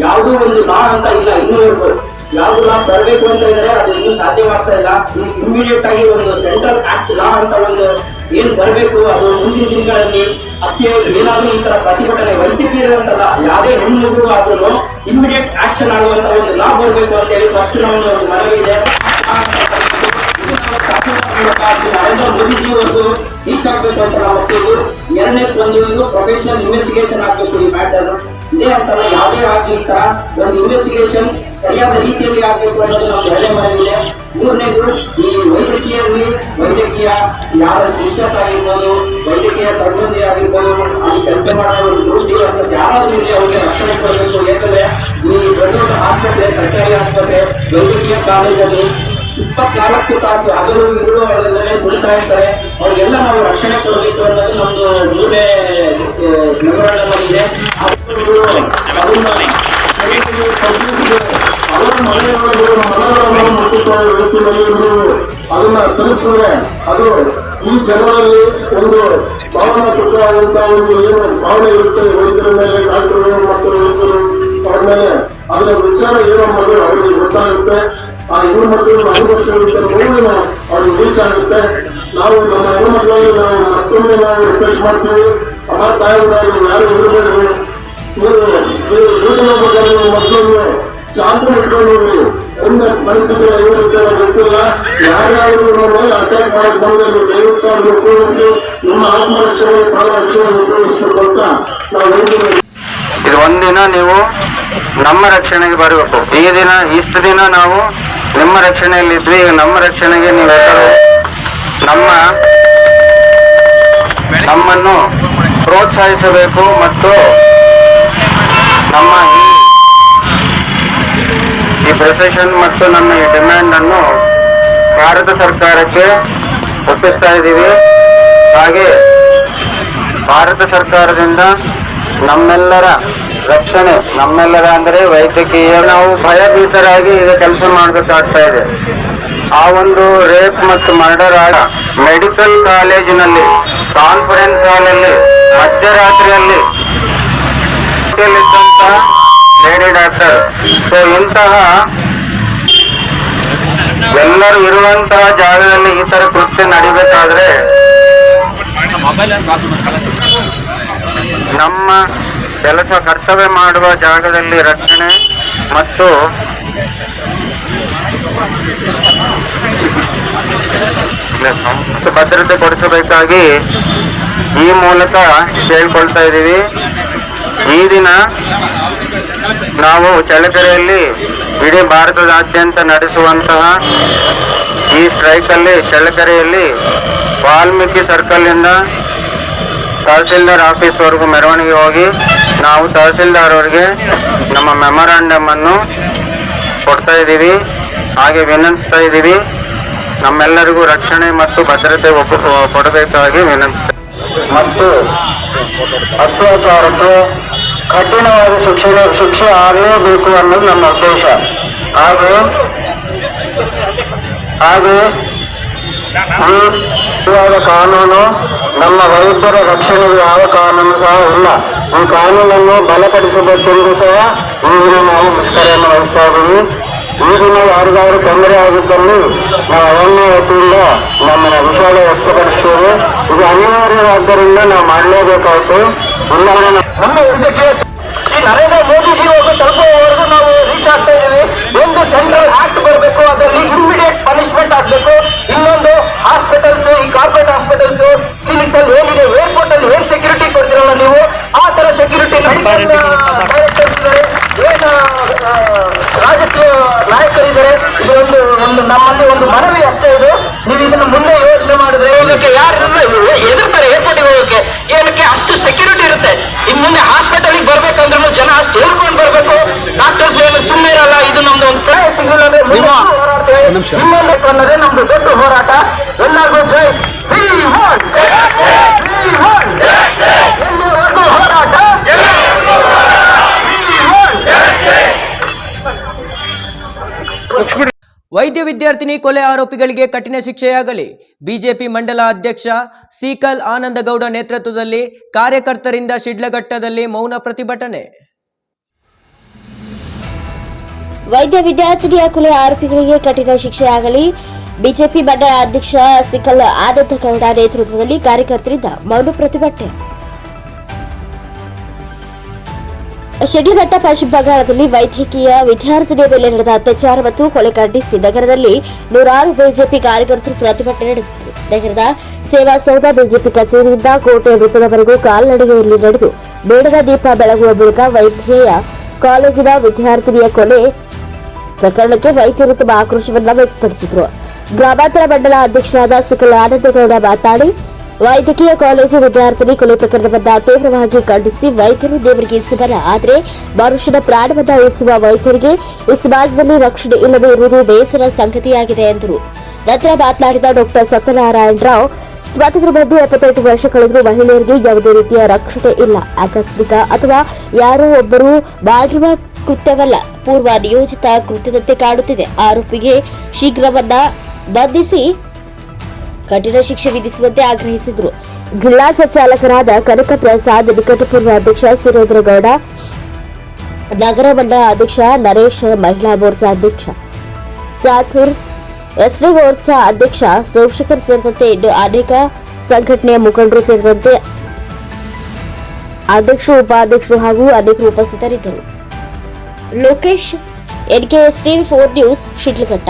ಯಾವುದೂ ಒಂದು ಲಾ ಅಂತ ಇಲ್ಲ, ಇನ್ನೂ ಇರ್ಬೋದು. ಯಾವ್ದು ಲಾ ತರಬೇಕು ಅಂತ ಇದ್ರೆ ಅದು ಇನ್ನೂ ಸಾಧ್ಯವಾಗ್ತಾ ಇಲ್ಲ. ಇಮಿಡಿಯೇಟ್ ಆಗಿ ಒಂದು ಸೆಂಟ್ರಲ್ ಆಕ್ಟ್ ಲಾ ಅಂತ ಒಂದು ಏನ್ ಬರಬೇಕು, ಅದು ಮುಂದಿನ ದಿನಗಳಲ್ಲಿ ಅತ್ಯ ಏನಾದ್ರೂ ಈ ತರ ಪ್ರತಿಭಟನೆ ವೈದ್ಯಕೀಯರಂತಲ್ಲ ಯಾವುದೇ ಹೆಣ್ಣು ಆದ್ರೂ ಇಮಿಡಿಯೇಟ್ ಆಕ್ಷನ್ ಆಗುವಂತ ಒಂದು ಲಾ ಬರಬೇಕು ಅಂತ ಹೇಳಿ ಫಸ್ಟ್ ನಮ್ದು ಒಂದು ಮನವಿ ಇದೆ. ನರೇಂದ್ರ ಮೋದಿಜಿ ಒಂದು ರೀಚ್ ಆಗ್ಬೇಕು ಅಂತ ನಾವು ಹೋಗ್ತೀವಿ. ಎರಡನೇದು ಒಂದು ಪ್ರೊಫೆಷನಲ್ ಇನ್ವೆಸ್ಟಿಗೇಷನ್ ಆಗ್ಬೇಕು ಈ ಮ್ಯಾಟರ್. ಇದೇ ಅಂತಲ್ಲ ಯಾವುದೇ ಆಗಲಿ ಈ ತರ ಒಂದು ಇನ್ವೆಸ್ಟಿಗೇಷನ್ ಸರಿಯಾದ ರೀತಿಯಲ್ಲಿ ಆಗಬೇಕು ಅನ್ನೋದು ನಮ್ಗೆ ಎರಡನೇ ಮನವಿದೆ. ಮೂರನೇದು ಈ ವೈದ್ಯಕೀಯ ಯಾರ ಸಿಸ್ಟರ್ಸ್ ಆಗಿರ್ಬೋದು, ವೈದ್ಯಕೀಯ ಸಿಬ್ಬಂದಿ ಆಗಿರ್ಬೋದು, ಅಲ್ಲಿ ಕೆಲಸ ಮಾಡೋ ಡ್ಯೂಟಿ ಯಾರಾದ್ರೂ ಇದೆ ಅವ್ರಿಗೆ ರಕ್ಷಣೆ ಕೊಡಬೇಕು. ಯಾಕಂದ್ರೆ ಈ ದೊಡ್ಡ ದೊಡ್ಡ ಆಸ್ಪತ್ರೆ, ಸರ್ಕಾರಿ ಆಸ್ಪತ್ರೆ, ವೈದ್ಯಕೀಯ ಕಾಲೇಜಲ್ಲಿ 24 ತಾಸು ಹಗಲು ಇರುಳು ಅವರಲ್ಲೇ ದುಡಿತಾ ಇರ್ತಾರೆ. ಅವ್ರಿಗೆಲ್ಲ ನಾವು ರಕ್ಷಣೆ ಕೊಡಬೇಕು ಅನ್ನೋದು ನಮ್ದು ಮೂರನೇ ಮೆಮೊರಂಡಮ್ ಇದೆ. ಅದನ್ನ ತಲುಪಿಸಿದ್ರೆ ಅದು ಈ ಜನರಲ್ಲಿ ಒಂದು ಭಾವನಾತ್ಮಕವಾದಂತಹ ಒಂದು ಏನು ಭಾವನೆ ಇರುತ್ತೆ ವೈದ್ಯರ ಮೇಲೆ, ಡಾಕ್ಟರ್ ಮತ್ತು ವೈದ್ಯರು ಅವರ ಮೇಲೆ ಅದರ ವಿಚಾರ ಏನೋ ಮಾಡಿ ಅವರಿಗೆ ಗೊತ್ತಾಗುತ್ತೆ. ಹೆಣ್ಣುಮಕ್ಕಳು 5 ವರ್ಷಗಳಿಂದ ಅವ್ರಿಗೆ ರೀಚ್ ಆಗುತ್ತೆ. ನಾವು ನಮ್ಮ ಹೆಣ್ಣುಮಕ್ಕಳಿಗೆ ನಾವು ಮತ್ತೊಮ್ಮೆ ನಾವು ರಿಕ್ವೆಸ್ಟ್ ಮಾಡ್ತೀವಿ, ಅಮ್ಮ ತಾಯಿಗಳು ಯಾರು ಇರಬೇಡಿ, ಮಕ್ಕಳನ್ನು ಚಾಕು ಇಟ್ಕೊಂಡು ಒಂದು ಪರಿಸ್ಥಿತಿಗಳು ಏನಿರುತ್ತೆ ಗೊತ್ತಿಲ್ಲ. ಯಾರ್ಯಾರು ನಮ್ಮನ್ನು ಅಟ್ಯಾಕ್ ಮಾಡಕ್ ಬಂದ್ರೆ ದಯವಿಟ್ಟು ಅದನ್ನು ಉಪಯೋಗಿಸಿ ನಿಮ್ಮ ಆತ್ಮರಕ್ಷಣೆ ಪ್ರಾಣ ರಕ್ಷಣೆ ಉಪಯೋಗಿಸಬೇಕು ಅಂತ ನಾವು ಹೇಳ್ತೀವಿ. ಇದು ಒಂದಿನ ನೀವು ನಮ್ಮ ರಕ್ಷಣೆಗೆ ಬರಬೇಕು. ಇಷ್ಟು ದಿನ ನಾವು ನಿಮ್ಮ ರಕ್ಷಣೆಯಲ್ಲಿದ್ವಿ. ಈಗ ನಮ್ಮ ರಕ್ಷಣೆಗೆ ನೀವೆಲ್ಲರೂ ನಮ್ಮನ್ನು ಪ್ರೋತ್ಸಾಹಿಸಬೇಕು ಮತ್ತು ನಮ್ಮ ಈ ಪ್ರೊಸೆಷನ್ ಮತ್ತು ನಮ್ಮ ಈ ಡಿಮ್ಯಾಂಡ್ ಅನ್ನು ಭಾರತ ಸರ್ಕಾರಕ್ಕೆ ಒಪ್ಪಿಸ್ತಾ ಇದ್ದೀವಿ. ಹಾಗೆ ಭಾರತ ಸರ್ಕಾರದಿಂದ ನಮ್ಮೆಲ್ಲರ ರಕ್ಷಣೆ, ನಮ್ಮೆಲ್ಲರ ಅಂದರೆ ವೈದ್ಯಕೀಯ, ನಾವು ಭಯಭೀತರಾಗಿ ಈಗ ಕೆಲಸ ಮಾಡಬೇಕಾಗ್ತಾ ಇದೆ. ಆ ಒಂದು ರೇಪ್ ಮತ್ತು ಮರ್ಡರ್ ಆದ ಮೆಡಿಕಲ್ ಕಾಲೇಜಿನಲ್ಲಿ ಕಾನ್ಫರೆನ್ಸ್ ಹಾಲಲ್ಲಿ ಮಧ್ಯರಾತ್ರಿಯಲ್ಲಿ ಲೇಡಿ ಡಾಕ್ಟರ್. ಸೊ ಇಂತಹ ಎಲ್ಲರೂ ಇರುವಂತಹ ಜಾಗದಲ್ಲಿ ಈ ತರ ಕೃತ್ಯ ನಡಿಬೇಕಾದ್ರೆ ನಮ್ಮ ಕೆಲಸ ಕರ್ತವ್ಯ ಮಾಡುವ ಜಾಗದಲ್ಲಿ ರಕ್ಷಣೆ ಮತ್ತು ಭದ್ರತೆ ಕೊಡಿಸಬೇಕಾಗಿ ಈ ಮೂಲಕ ಕೇಳ್ಕೊಳ್ತಾ ಇದ್ದೀವಿ. ಈ ದಿನ ನಾವು ಚಳ್ಳಕೆರೆಯಲ್ಲಿ ಇಡೀ ಭಾರತದಾದ್ಯಂತ ನಡೆಸುವಂತಹ ಈ ಸ್ಟ್ರೈಕಲ್ಲಿ ಚಳ್ಳಕೆರೆಯಲ್ಲಿ ವಾಲ್ಮೀಕಿ ಸರ್ಕಲ್ನಿಂದ ತಹಸೀಲ್ದಾರ್ ಆಫೀಸ್ವರೆಗೂ ಮೆರವಣಿಗೆ ಹೋಗಿ ನಾವು ತಹಸೀಲ್ದಾರ್ ಅವರಿಗೆ ನಮ್ಮ ಮೆಮೊರಾಂಡಮ್ ಅನ್ನು ಕೊಡ್ತಾ ಇದ್ದೀವಿ. ಹಾಗೆ ವಿನಂತಿಸ್ತಾ ಇದ್ದೀವಿ, ನಮ್ಮೆಲ್ಲರಿಗೂ ರಕ್ಷಣೆ ಮತ್ತು ಭದ್ರತೆ ಕೊಡಬೇಕಾಗಿ ವಿನಂತಿಸ್ತಾ ಮತ್ತು ಅತ್ಯಾಚಾರಕ್ಕೆ ಕಠಿಣವಾದ ಶಿಕ್ಷೆ ಆಗಲೇಬೇಕು ಅನ್ನೋದು ನಮ್ಮ ಉದ್ದೇಶ. ಹಾಗೆ ಕಾನೂನು, ನಮ್ಮ ವೈದ್ಯರ ರಕ್ಷಣೆಗೆ ಯಾವ ಕಾನೂನು ಸಹ ಇಲ್ಲ. ಈ ಕಾನೂನನ್ನು ಬಲಪಡಿಸಬೇಕೆಂದು ಸಹ ಈ ದಿನ ನಾವು ಮುಷ್ಕರವನ್ನು ವಹಿಸ್ತಾ ಇದ್ದೀವಿ. ಈ ದಿನ ಯಾರಿಗಾದ್ರೂ ತೊಂದರೆ ಆಗಿದ್ದಲ್ಲಿ ನಾವು ಅರಣ್ಯ ವತಿಯಿಂದ ನಮ್ಮನ್ನ ವಿಷಾದ ವ್ಯಕ್ತಪಡಿಸ್ತೇವೆ. ಇದು ಅನಿವಾರ್ಯವಾದ್ದರಿಂದ ನಾವು ಮಾಡಲೇಬೇಕಾಯ್ತು. ಇಲ್ಲಾಂದ್ರೆ ನಮ್ಮ ವೈದ್ಯಕೀಯ ನರೇಂದ್ರ ಮೋದಿಜಿ ಅವರು ತಲುಪುವವರೆಗೂ ನಾವು ರೀಚ್ ಆಗ್ತಾ ಇದ್ದೀವಿ. ಒಂದು ಸೆಂಟ್ರಲ್ ಆಕ್ಟ್ ಬರಬೇಕು, ಅದರಲ್ಲಿ ಇಮಿಡಿಯೇಟ್ ಪನಿಷ್ಮೆಂಟ್ ಆಗಬೇಕು. ಇನ್ನೊಂದು ಹಾಸ್ಪಿಟಲ್ಸ್, ಈ ಕಾರ್ಪೊರೇಟ್ ಹಾಸ್ಪಿಟಲ್ಸ್, ಕ್ಲಿನಿಕ್ಸ್ ಅಲ್ಲಿ ಏನಿದೆ, ಏರ್ಪೋರ್ಟ್ ಅಲ್ಲಿ ಏನ್ ಸೆಕ್ಯೂರಿಟಿ ಕೊಡ್ತಿರಲ್ಲ ನೀವು, ಆ ತರ ಸೆಕ್ಯೂರಿಟಿ ಡೈರೆಕ್ಟರ್ಸ್ ಇದ್ದಾರೆ, ಏನು ರಾಜಕೀಯ ನಾಯಕರಿದ್ದಾರೆ. ಇದು ಒಂದು ನಮ್ಮಲ್ಲಿ ಒಂದು ಮನವಿ ಅಷ್ಟೇ. ಇದು ನೀವು ಇದನ್ನು ಮುಂದೆ ಯೋಚನೆ ಮಾಡಿದ್ರೆ ಇದಕ್ಕೆ ಯಾರು ಎದುರ್ತಾರೆ ಏರ್ಪೋರ್ಟ್ಗೆ ಹೋಗೋಕೆ, ಏನಕ್ಕೆ ಅಷ್ಟು ಸೆಕ್ಯೂರಿಟಿ ಇರುತ್ತೆ. ಇನ್ನು ಮುಂದೆ ಹಾಸ್ಪಿಟಲ್ಗೆ ಬರ್ಬೇಕಂದ್ರೂ ಜನ ಅಷ್ಟು ಹೇಳ್ಕೊಂಡು ಬರ್ಬೇಕು. ಡಾಕ್ಟರ್ಸ್ ಏನು ಸುಮ್ಮನೆ ಇರಲ್ಲ. ಇದು ನಮ್ದು ಒಂದು ಪ್ರಯ ಸಿಗಲ್ಲ ಹೋರಾಡ್ತೇವೆ. ಇನ್ನೊಂದು ಅನ್ನೋದೇ ನಮ್ದು ದೊಡ್ಡ ಹೋರಾಟ. ಎಲ್ಲರಿಗೂ ಜೈ. ಹೋರಾಟ ವೈದ್ಯ ವಿದ್ಯಾರ್ಥಿನಿ ಕೊಲೆ ಆರೋಪಿಗಳಿಗೆ ಕಠಿಣ ಶಿಕ್ಷೆಯಾಗಲಿ. ಬಿಜೆಪಿ ಮಂಡಲ ಅಧ್ಯಕ್ಷ ಸೀಕಲ್ ಆನಂದಗೌಡ ನೇತೃತ್ವದಲ್ಲಿ ಕಾರ್ಯಕರ್ತರಿಂದ ಶಿಡ್ಲಘಟ್ಟದಲ್ಲಿ ಮೌನ ಪ್ರತಿಭಟನೆ. ವೈದ್ಯ ವಿದ್ಯಾರ್ಥಿನಿಯ ಕೊಲೆ ಆರೋಪಿಗಳಿಗೆ ಕಠಿಣ ಶಿಕ್ಷೆಯಾಗಲಿ. ಬಿಜೆಪಿ ಮಂಡಲ ಅಧ್ಯಕ್ಷ ಸೀಕಲ್ ಆನಂದಗೌಡ ನೇತೃತ್ವದಲ್ಲಿ ಕಾರ್ಯಕರ್ತರಿಂದ ಮೌನ ಪ್ರತಿಭಟನೆ. ಶಿಡ್ಲಘಟ್ಟ ಪಶ್ಚಿಮ ಬಂಗಾಳದಲ್ಲಿ ವೈದ್ಯಕೀಯ ವಿದ್ಯಾರ್ಥಿನಿಯ ಮೇಲೆ ನಡೆದ ಅತ್ಯಾಚಾರ ಮತ್ತು ಕೊಲೆ ಖಂಡಿಸಿ ನಗರದಲ್ಲಿ ನೂರಾರು ಬಿಜೆಪಿ ಕಾರ್ಯಕರ್ತರು ಪ್ರತಿಭಟನೆ ನಡೆಸಿದರು. ನಗರದ ಸೇವಾ ಸೌಧ ಬಿಜೆಪಿ ಕಚೇರಿಯಿಂದ ಕೋಟೆ ವೃತ್ತದವರೆಗೂ ಕಾಲ್ನಡಿಗೆಯಲ್ಲಿ ನಡೆದು ಬೇಡದ ದೀಪ ಬೆಳಗುವ ಮೂಲಕ ವೈದ್ಯಕೀಯ ಕಾಲೇಜಿನ ವಿದ್ಯಾರ್ಥಿನಿಯ ಕೊಲೆ ಪ್ರಕರಣಕ್ಕೆ ವೈದ್ಯರು ತಮ್ಮ ಆಕ್ರೋಶವನ್ನು ವ್ಯಕ್ತಪಡಿಸಿದರು. ಗ್ರಾಮಾಂತರ ಮಂಡಲ ಅಧ್ಯಕ್ಷರಾದ ಸಿಕಲ್ ಆನಂದಗೌಡ ಮಾತನಾಡಿ, ವೈದ್ಯಕೀಯ ಕಾಲೇಜು ವಿದ್ಯಾರ್ಥಿನಿ ಕೊಲೆ ಪ್ರಕರಣವನ್ನು ತೀವ್ರವಾಗಿ ಖಂಡಿಸಿ ವೈದ್ಯರು ದೇವರಿಗೆ ಸಮರ, ಆದರೆ ಮನುಷ್ಯನ ಪ್ರಾಣವನ್ನು ಉಳಿಸುವ ವೈದ್ಯರಿಗೆ ಈ ಸಮಾಜದಲ್ಲಿ ರಕ್ಷಣೆ ಇಲ್ಲದೆ ಇರುವುದು ಬೇಸರ ಸಂಗತಿಯಾಗಿದೆ ಎಂದರು. ನಂತರ ಮಾತನಾಡಿದ ಡಾ ಸತ್ಯನಾರಾಯಣ ರಾವ್, ಸ್ವಾತಂತ್ರ್ಯ ಬಂದು 78 ವರ್ಷ ಕಳೆದರೂ ಮಹಿಳೆಯರಿಗೆ ಯಾವುದೇ ರೀತಿಯ ರಕ್ಷಣೆ ಇಲ್ಲ. ಆಕಸ್ಮಿಕ ಅಥವಾ ಯಾರೋ ಒಬ್ಬರು ಮಾಡಿರುವ ಕೃತ್ಯವಲ್ಲ, ಪೂರ್ವ ನಿಯೋಜಿತ ಕೃತ್ಯದಂತೆ ಕಾಣುತ್ತಿದೆ. ಆರೋಪಿಗೆ ಶೀಘ್ರವನ್ನ ಬಂಧಿಸಿ ಕಠಿಣ ಶಿಕ್ಷೆ ವಿಧಿಸುವಂತೆ ಆಗ್ರಹಿಸಿದರು. ಜಿಲ್ಲಾ ಸಂಚಾಲಕರಾದ ಕನಕ ಪ್ರಸಾದ್, ನಿಕಟಪೂರ್ವ ಅಧ್ಯಕ್ಷ ಸುರೇಂದ್ರಗೌಡ, ನಗರ ಮಂಡಲ ಅಧ್ಯಕ್ಷ ನರೇಶ್, ಮಹಿಳಾ ಮೋರ್ಚಾ ಅಧ್ಯಕ್ಷ ಚಾಥುರ್, ಎಸ್ಡಿ ಮೋರ್ಚಾ ಅಧ್ಯಕ್ಷ ಸೋಮಶೇಖರ್ ಸೇರಿದಂತೆ ಇನ್ನು ಅನೇಕ ಸಂಘಟನೆಯ ಮುಖಂಡರು ಸೇರಿದಂತೆ ಅಧ್ಯಕ್ಷರು, ಉಪಾಧ್ಯಕ್ಷರು ಹಾಗೂ ಅನೇಕರು ಉಪಸ್ಥಿತರಿದ್ದರು. Lokesh, NKS TV 4 news, Shidlaghatta.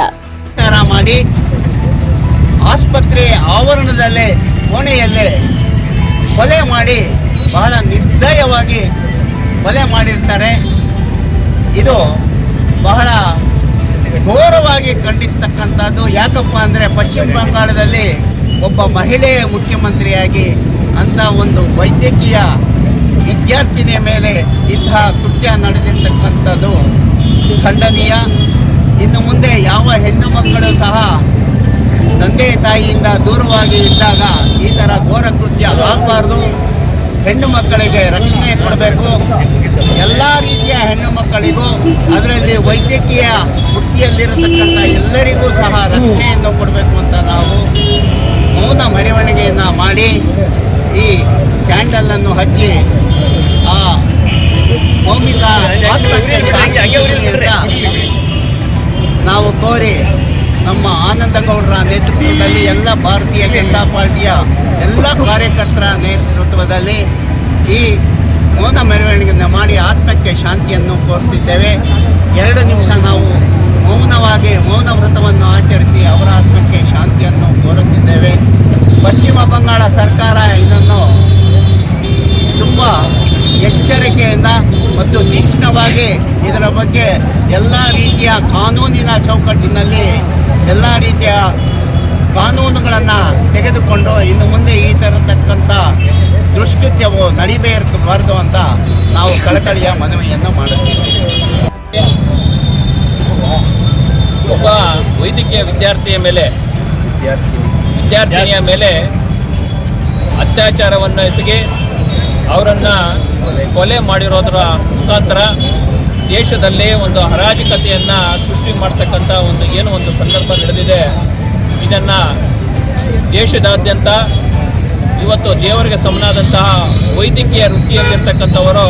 ಮಾಡಿ ಆಸ್ಪತ್ರೆ ಆವರಣದಲ್ಲೇ ಕೋಣೆಯಲ್ಲೇ ಕೊಲೆ ಮಾಡಿ ಬಹಳ ನಿರ್ದಯವಾಗಿ ಕೊಲೆ ಮಾಡಿರ್ತಾರೆ. ಇದು ಬಹಳ ಘೋರವಾಗಿ ಖಂಡಿಸ್ತಕ್ಕಂಥದ್ದು. ಯಾಕಪ್ಪ ಅಂದರೆ ಪಶ್ಚಿಮ ಬಂಗಾಳದಲ್ಲಿ ಒಬ್ಬ ಮಹಿಳೆ ಮುಖ್ಯಮಂತ್ರಿಯಾಗಿ ಅಂಥ ಒಂದು ವೈದ್ಯಕೀಯ ವಿದ್ಯಾರ್ಥಿನಿಯ ಮೇಲೆ ಇಂತಹ ಕೃತ್ಯ ನಡೆದಿರ್ತಕ್ಕಂಥದ್ದು ಖಂಡನೀಯ. ಇನ್ನು ಮುಂದೆ ಯಾವ ಹೆಣ್ಣು ಮಕ್ಕಳು ಸಹ ತಂದೆ ತಾಯಿಯಿಂದ ದೂರವಾಗಿ ಇದ್ದಾಗ ಈ ಥರ ಘೋರ ಕೃತ್ಯ ಆಗಬಾರ್ದು. ಹೆಣ್ಣು ಮಕ್ಕಳಿಗೆ ರಕ್ಷಣೆ ಕೊಡಬೇಕು. ಎಲ್ಲ ರೀತಿಯ ಹೆಣ್ಣು ಮಕ್ಕಳಿಗೂ, ಅದರಲ್ಲಿ ವೈದ್ಯಕೀಯ ವೃತ್ತಿಯಲ್ಲಿರತಕ್ಕಂಥ ಎಲ್ಲರಿಗೂ ಸಹ ರಕ್ಷಣೆಯನ್ನು ಕೊಡಬೇಕು ಅಂತ ನಾವು ಮೌನ ಮೆರವಣಿಗೆಯನ್ನು ಮಾಡಿ ಈ ಕ್ಯಾಂಡಲನ್ನು ಹಚ್ಚಿ ಆ ಮೌಮಿತಾ ನಾವು ಕೋರಿ ನಮ್ಮ ಆನಂದಗೌಡರ ನೇತೃತ್ವದಲ್ಲಿ ಎಲ್ಲ ಭಾರತೀಯ ಜನತಾ ಪಾರ್ಟಿಯ ಎಲ್ಲ ಕಾರ್ಯಕರ್ತರ ನೇತೃತ್ವದಲ್ಲಿ ಈ ಮೌನ ಮೆರವಣಿಗೆಯನ್ನು ಮಾಡಿ ಆತ್ಮಕ್ಕೆ ಶಾಂತಿಯನ್ನು ಕೋರುತ್ತಿದ್ದೇವೆ. 2 ನಿಮಿಷ ನಾವು ಮೌನವಾಗಿ ಮೌನ ವ್ರತವನ್ನು ಆಚರಿಸಿ ಅವರ ಆತ್ಮಕ್ಕೆ ಶಾಂತಿಯನ್ನು ಕೋರುತ್ತಿದ್ದೇವೆ. ಪಶ್ಚಿಮ ಬಂಗಾಳ ಸರ್ಕಾರ ಇದನ್ನು ತುಂಬ ಎಚ್ಚರಿಕೆಯಿಂದ ಮತ್ತು ತೀಕ್ಷ್ಣವಾಗಿ ಇದರ ಬಗ್ಗೆ ಎಲ್ಲ ರೀತಿಯ ಕಾನೂನಿನ ಚೌಕಟ್ಟಿನಲ್ಲಿ ಎಲ್ಲ ರೀತಿಯ ಕಾನೂನುಗಳನ್ನು ತೆಗೆದುಕೊಂಡು ಇನ್ನು ಮುಂದೆ ಈ ಥರತಕ್ಕಂಥ ದುಷ್ಕೃತ್ಯವು ನಡಿಬೇಕಬಾರದು ಅಂತ ನಾವು ಕಳಕಳಿಯ ಮನವಿಯನ್ನು ಮಾಡುತ್ತೇವೆ. ಒಬ್ಬ ವೈದ್ಯಕೀಯ ವಿದ್ಯಾರ್ಥಿನಿಯ ಮೇಲೆ ಅತ್ಯಾಚಾರವನ್ನು ಎಸಗಿ ಅವರನ್ನು ಕೊಲೆ ಮಾಡಿರೋದರ ಮುಖಾಂತರ ದೇಶದಲ್ಲೇ ಒಂದು ಅರಾಜಕತೆಯನ್ನು ಸೃಷ್ಟಿ ಮಾಡ್ತಕ್ಕಂಥ ಒಂದು ಸಂದರ್ಭ ನಡೆದಿದೆ. ಇದನ್ನು ದೇಶದಾದ್ಯಂತ ಇವತ್ತು ದೇವರಿಗೆ ಸಮನಾದಂತಹ ವೈದ್ಯಕೀಯ ವೃತ್ತಿಯಲ್ಲಿರ್ತಕ್ಕಂಥವರು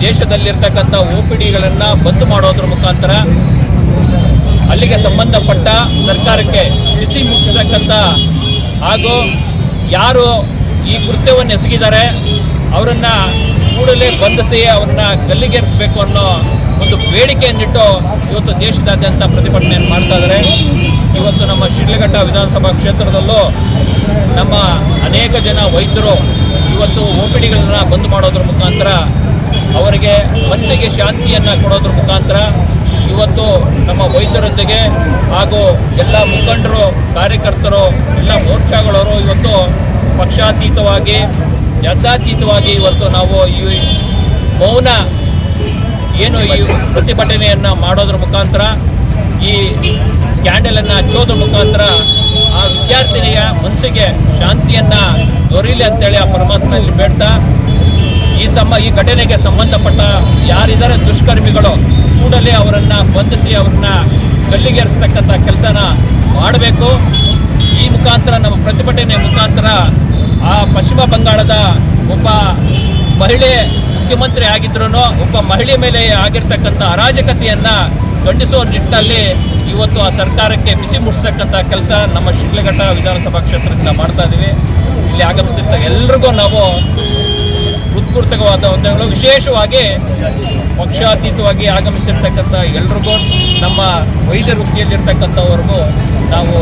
ದೇಶದಲ್ಲಿರ್ತಕ್ಕಂಥ OPDಗಳನ್ನು ಬಂದ್ ಮಾಡೋದ್ರ ಮುಖಾಂತರ ಅಲ್ಲಿಗೆ ಸಂಬಂಧಪಟ್ಟ ಸರ್ಕಾರಕ್ಕೆ ಬಿಸಿ ಮುಟ್ಟಿಸ್ತಕ್ಕಂಥ ಹಾಗೂ ಯಾರು ಈ ಕೃತ್ಯವನ್ನು ಎಸಗಿದ್ದಾರೆ ಅವರನ್ನು ಕೂಡಲೇ ಬಂಧಿಸಿ ಅವ್ರನ್ನ ಗಲ್ಲಿಗೇರಿಸಬೇಕು ಅನ್ನೋ ಒಂದು ಬೇಡಿಕೆಯನ್ನಿಟ್ಟು ಇವತ್ತು ದೇಶದಾದ್ಯಂತ ಪ್ರತಿಭಟನೆಯನ್ನು ಮಾಡ್ತಾ ಇದ್ದಾರೆ. ಇವತ್ತು ನಮ್ಮ ಶಿಡ್ಲಘಟ್ಟ ವಿಧಾನಸಭಾ ಕ್ಷೇತ್ರದಲ್ಲೂ ನಮ್ಮ ಅನೇಕ ಜನ ವೈದ್ಯರು ಇವತ್ತು OPDಗಳನ್ನು ಬಂದ್ ಮಾಡೋದ್ರ ಮುಖಾಂತರ ಅವರಿಗೆ ಮನಸ್ಸಿಗೆ ಶಾಂತಿಯನ್ನು ಕೊಡೋದ್ರ ಮುಖಾಂತರ ಇವತ್ತು ನಮ್ಮ ವೈದ್ಯರೊಂದಿಗೆ ಹಾಗೂ ಎಲ್ಲ ಮುಖಂಡರು, ಕಾರ್ಯಕರ್ತರು, ಎಲ್ಲ ಮೋರ್ಚಾಗಳವರು ಇವತ್ತು ಪಕ್ಷಾತೀತವಾಗಿ, ಜಾತ್ಯತೀತವಾಗಿ ಇವತ್ತು ನಾವು ಈ ಮೌನ ಏನು ಈ ಪ್ರತಿಭಟನೆಯನ್ನು ಮಾಡೋದ್ರ ಮುಖಾಂತರ ಈ ಕ್ಯಾಂಡಲನ್ನು ಹಚ್ಚೋದ್ರ ಮುಖಾಂತರ ಆ ವಿದ್ಯಾರ್ಥಿನಿಯ ಮನಸ್ಸಿಗೆ ಶಾಂತಿಯನ್ನು ದೊರೀಲಿ ಅಂತೇಳಿ ಆ ಪರಮಾತ್ಮನಲ್ಲಿ ಬೇಡ್ತಾ ಈ ಘಟನೆಗೆ ಸಂಬಂಧಪಟ್ಟ ಯಾರಿದ್ದಾರೆ ದುಷ್ಕರ್ಮಿಗಳು ಕೂಡಲೇ ಅವರನ್ನು ಬಂಧಿಸಿ ಅವ್ರನ್ನ ಗಲ್ಲಿಗೇರಿಸ್ತಕ್ಕಂಥ ಕೆಲಸನ ಮಾಡಬೇಕು. ಈ ಮುಖಾಂತರ ನಮ್ಮ ಪ್ರತಿಭಟನೆ ಮುಖಾಂತರ ಆ ಪಶ್ಚಿಮ ಬಂಗಾಳದ ಒಬ್ಬ ಮಹಿಳೆ ಮುಖ್ಯಮಂತ್ರಿ ಆಗಿದ್ರೂ ಒಬ್ಬ ಮಹಿಳೆ ಮೇಲೆ ಆಗಿರ್ತಕ್ಕಂಥ ಅರಾಜಕತೆಯನ್ನು ಖಂಡಿಸುವ ನಿಟ್ಟಿನಲ್ಲಿ ಇವತ್ತು ಆ ಸರ್ಕಾರಕ್ಕೆ ಬಿಸಿ ಮುಟ್ಟಿಸ್ತಕ್ಕಂಥ ಕೆಲಸ ನಮ್ಮ ಶಿಡ್ಲಘಟ್ಟ ವಿಧಾನಸಭಾ ಕ್ಷೇತ್ರದಿಂದ ಮಾಡ್ತಾ ಇದ್ದೀವಿ. ಇಲ್ಲಿ ಆಗಮಿಸಿದ ಎಲ್ರಿಗೂ ನಾವು ಹೃತ್ಪೂರ್ವಕವಾದ ವಂದನೆಗಳು. ವಿಶೇಷವಾಗಿ ಪಕ್ಷಾತೀತವಾಗಿ ಆಗಮಿಸಿರ್ತಕ್ಕಂಥ ಎಲ್ರಿಗೂ, ನಮ್ಮ ವೈದ್ಯ ವೃತ್ತಿಯಲ್ಲಿರ್ತಕ್ಕಂಥವ್ರಿಗೂ ನಾವು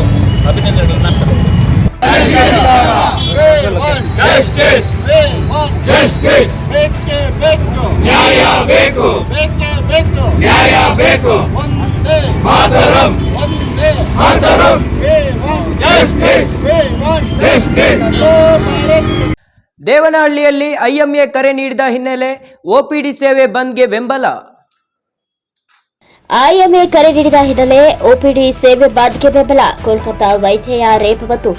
ಅಭಿನಂದನೆಗಳನ್ನು ಸಲ್ಲಿಸ್ತೀವಿ. ದೇವನಹಳ್ಳಿಯಲ್ಲಿ IMA ಕರೆ ನೀಡಿದ ಹಿನ್ನೆಲೆ OPD ಸೇವೆ ಬಂದ್ಗೆ ಬೆಂಬಲ. IMA ಕರೆ ನೀಡಿದ ಹಿನ್ನೆಲೆ OPD ಸೇವೆ ಬಂದ್ಗೆ ಬೆಂಬಲ. ಕೋಲ್ಕತ್ತಾ ವೈದ್ಯೆಯ ರೇಪ್ ಮತ್ತು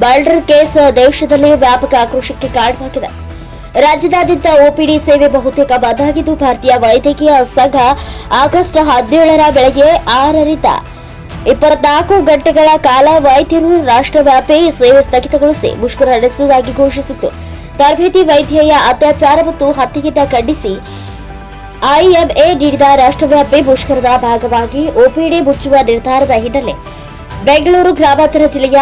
ಮರ್ಡರ್ ಕೇಸ್ ದೇಶದಲ್ಲಿ ವ್ಯಾಪಕ ಆಕ್ರೋಶಕ್ಕೆ ಕಾರಣವಾಗಿದೆ. ರಾಜ್ಯದಾದ್ಯಂತ OPD ಸೇವೆ ಬಹುತೇಕ ಬಂದ್ ಆಗಿದ್ದು, ಭಾರತೀಯ ವೈದ್ಯಕೀಯ ಸಂಘ ಆಗಸ್ಟ್ 17ರ ಬೆಳಗ್ಗೆ 6ರಿಂದ 24 ಗಂಟೆಗಳ ಕಾಲ ವೈದ್ಯರು ರಾಷ್ಟ್ರವ್ಯಾಪಿ ಸೇವೆ ಸ್ಥಗಿತಗೊಳಿಸಿ ಮುಷ್ಕರ ನಡೆಸುವುದಾಗಿ ಘೋಷಿಸಿತ್ತು. ತರಬೇತಿ ವೈದ್ಯೆಯ ಅತ್ಯಾಚಾರ ಮತ್ತು ಹತ್ಯೆಯನ್ನು ಖಂಡಿಸಿ ಐಎಂಎ ನೀಡಿದ ರಾಷ್ಟ್ರವ್ಯಾಪಿ ಮುಷ್ಕರದ ಭಾಗವಾಗಿ ಒಪಿಡಿ ಮುಚ್ಚುವ ನಿರ್ಧಾರದ ಹಿನ್ನೆಲೆ ಬೆಂಗಳೂರು ಗ್ರಾಮಾಂತರ ಜಿಲ್ಲೆಯ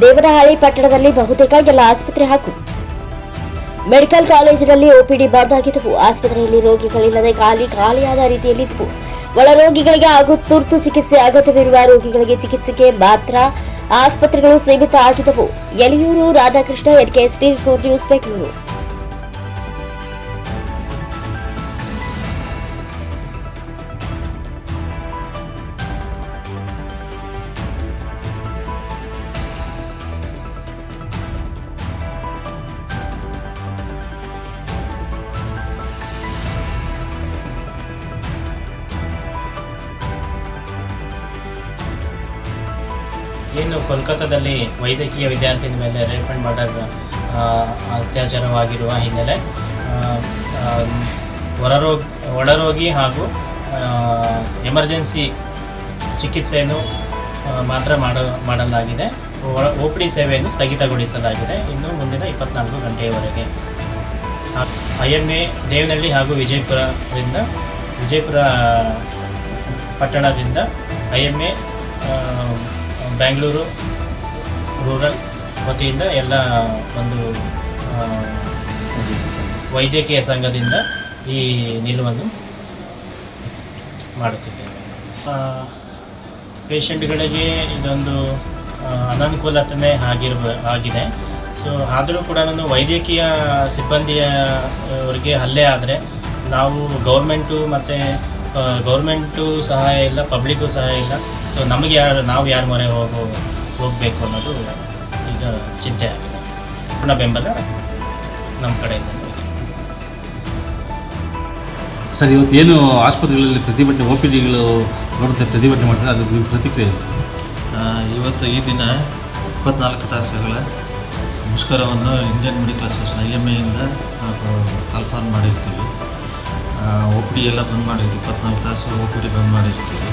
ದೇವನಹಳ್ಳಿ ಪಟ್ಟಣದಲ್ಲಿ ಬಹುತೇಕ ಎಲ್ಲ ಆಸ್ಪತ್ರೆ ಹಾಗೂ ಮೆಡಿಕಲ್ ಕಾಲೇಜಿನಲ್ಲಿ ಒಪಿಡಿ ಬಂದ್ ಆಗಿದ್ದವು. ಆಸ್ಪತ್ರೆಯಲ್ಲಿ ರೋಗಿಗಳಿಲ್ಲದೆ ಖಾಲಿಯಾದ ರೀತಿಯಲ್ಲಿದ್ದವು. ಒಳ ರೋಗಿಗಳಿಗೆ ಹಾಗೂ ತುರ್ತು ಚಿಕಿತ್ಸೆ ಅಗತ್ಯವಿರುವ ರೋಗಿಗಳಿಗೆ ಚಿಕಿತ್ಸೆಗೆ ಮಾತ್ರ ಆಸ್ಪತ್ರೆಗಳು ಸೀಮಿತ ಆಗಿದ್ದವು. Yaliyur Radhakrishna, NKST 4 news, Bengaluru. ಏನು ಕೋಲ್ಕತ್ತಾದಲ್ಲಿ ವೈದ್ಯಕೀಯ ವಿದ್ಯಾರ್ಥಿನಿ ಮೇಲೆ ರೇಪ್ ಆ್ಯಂಡ್ ಮರ್ಡರ್ ಅತ್ಯಾಚಾರವಾಗಿರುವ ಹಿನ್ನೆಲೆ ಒಳರೋಗಿ ಹಾಗೂ ಎಮರ್ಜೆನ್ಸಿ ಚಿಕಿತ್ಸೆಯನ್ನು ಮಾತ್ರ ಮಾಡಲಾಗಿದೆ. OPD ಸೇವೆಯನ್ನು ಸ್ಥಗಿತಗೊಳಿಸಲಾಗಿದೆ ಇನ್ನು ಮುಂದಿನ 24 ಗಂಟೆಯವರೆಗೆ. IMA ದೇವನಹಳ್ಳಿ ಹಾಗೂ ವಿಜಯಪುರ ಪಟ್ಟಣದಿಂದ IMA ಬೆಂಗಳೂರು ರೂರಲ್ ವತಿಯಿಂದ ಎಲ್ಲ ಒಂದು ವೈದ್ಯಕೀಯ ಸಂಘದಿಂದ ಈ ನಿಲುವನ್ನು ಮಾಡುತ್ತಿದ್ದೇವೆ. ಪೇಷಂಟ್ಗಳಿಗೆ ಇದೊಂದು ಅನನುಕೂಲತೆ ಆಗಿದೆ. ಸೊ ಆದರೂ ಕೂಡ ವೈದ್ಯಕೀಯ ಸಿಬ್ಬಂದಿಯವರಿಗೆ ಹಲ್ಲೆ ಆದರೆ ನಾವು ಗೌರ್ಮೆಂಟು ಸಹಾಯ ಇಲ್ಲ, ಪಬ್ಲಿಕ್ಕು ಸಹಾಯ ಇಲ್ಲ. ಸೊ ನಮಗೆ ನಾವು ಯಾರ ಮೊರೆ ಹೋಗಬೇಕು ಅನ್ನೋದು ಈಗ ಚಿಂತೆ ಆಗಿದೆ. ಪೂರ್ಣ ಬೆಂಬಲ ನಮ್ಮ ಕಡೆಯಿಂದ. ಸರ್, ಇವತ್ತೇನು ಆಸ್ಪತ್ರೆಗಳಲ್ಲಿ ಪ್ರತಿಭಟನೆ OPDಗಳು ನೋಡುತ್ತೆ ಪ್ರತಿಭಟನೆ ಮಾಡ್ತಾರೆ, ಅದು ಪ್ರತಿಕ್ರಿಯೆ ಸರ್? ಇವತ್ತು ಈ ದಿನ 24 ತಾಸುಗಳ ಮುಷ್ಕರವನ್ನು ಇಂಡಿಯನ್ ಮೆಡಿಕಲ್ ಅಸೋಸಿಯೇಷನ್ IMAಯಿಂದ ನಾವು ಕಾಲ್ಫಾರ್ಮ್ ಮಾಡಿರ್ತೀವಿ. OPD ಎಲ್ಲ ಬಂದ್ ಮಾಡಿರ್ತೀವಿ, 24 ತಾಸು OPD ಬಂದ್ ಮಾಡಿರ್ತೀವಿ.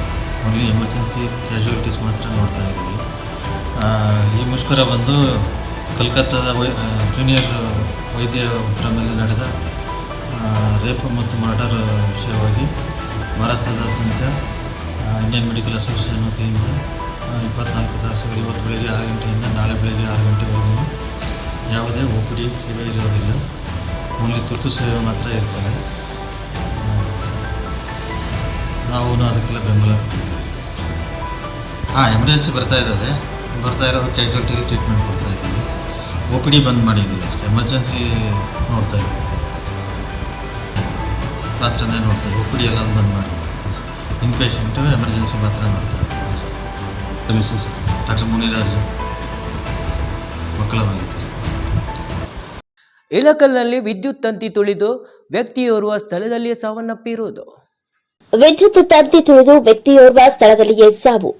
ಓನ್ಲಿ ಎಮರ್ಜೆನ್ಸಿ ಕ್ಯಾಶುಯಾಲಿಟೀಸ್ ಮಾತ್ರ ನೋಡ್ತಾ ಇದ್ದೀವಿ. ಈ ಮುಷ್ಕರ ಬಂದು ಕಲ್ಕತ್ತಾದ ಜೂನಿಯರ್ ವೈದ್ಯರ ಮೇಲೆ ನಡೆದ ರೇಪ್ ಮತ್ತು ಮರ್ಡರ್ ವಿಷಯವಾಗಿ ಭಾರತದಾದ್ಯಂತ ಇಂಡಿಯನ್ ಮೆಡಿಕಲ್ ಅಸೋಸಿಯೇಷನ್ ವತಿಯಿಂದ 24 ತಾಸುಗಳು ಇವತ್ತು ಬೆಳಗ್ಗೆ 6 ಗಂಟೆಯಿಂದ ನಾಳೆ ಬೆಳಗ್ಗೆ 6 ಗಂಟೆವರೆಗೂ ಯಾವುದೇ OPD ಸೇವೆ ಇರೋದಿಲ್ಲ. ಓನ್ಲಿ ತುರ್ತು ಸೇವೆ ಮಾತ್ರ ಇರ್ತದೆ. ನಾವು ಅದಕ್ಕೆಲ್ಲ ಬೆಂಬಲ. ಎಮರ್ಜೆನ್ಸಿ ಬರ್ತಾ ಇರೋದು ಕ್ಯಾಶುಯಾಲಿಟಿಲಿ ಟ್ರೀಟ್ಮೆಂಟ್ ಕೊಡ್ತಾ ಇದ್ದೀವಿ. OPD ಬಂದ್ ಮಾಡಿದ್ದೀವಿ ಅಷ್ಟೇ. ಎಮರ್ಜೆನ್ಸಿ ನೋಡ್ತಾ ಇದ್ದೀವಿ ಮಾತ್ರನೇ ನೋಡ್ತಾ ಇದ್ದೀವಿ. OPD ಎಲ್ಲ ಬಂದ್ ಮಾಡಿ ಇನ್ಪೇಷೆಂಟು ಎಮರ್ಜೆನ್ಸಿ ಮಾತ್ರ ನೋಡ್ತಾ ಇದ್ದೀವಿ. ತಮ್ಮ ಹೆಸರು ಸರ್? ಡಾಕ್ಟರ್ ಮುನಿರಾಜ್, ಮಕ್ಕಳವಾಗಿದ್ದಾರೆ. ಇಳಕಲ್ನಲ್ಲಿ ವಿದ್ಯುತ್ ತಂತಿ ತುಳಿದು ವ್ಯಕ್ತಿಯೋರ್ವ ಸ್ಥಳದಲ್ಲಿಯೇ ಸಾವನ್ನಪ್ಪಿರುವುದು. ವಿದ್ಯುತ್ ತಂತಿ ತುಳಿದು ವ್ಯಕ್ತಿಯೋರ್ವ ಸ್ಥಳದಲ್ಲಿಯೇ ಸಾವು.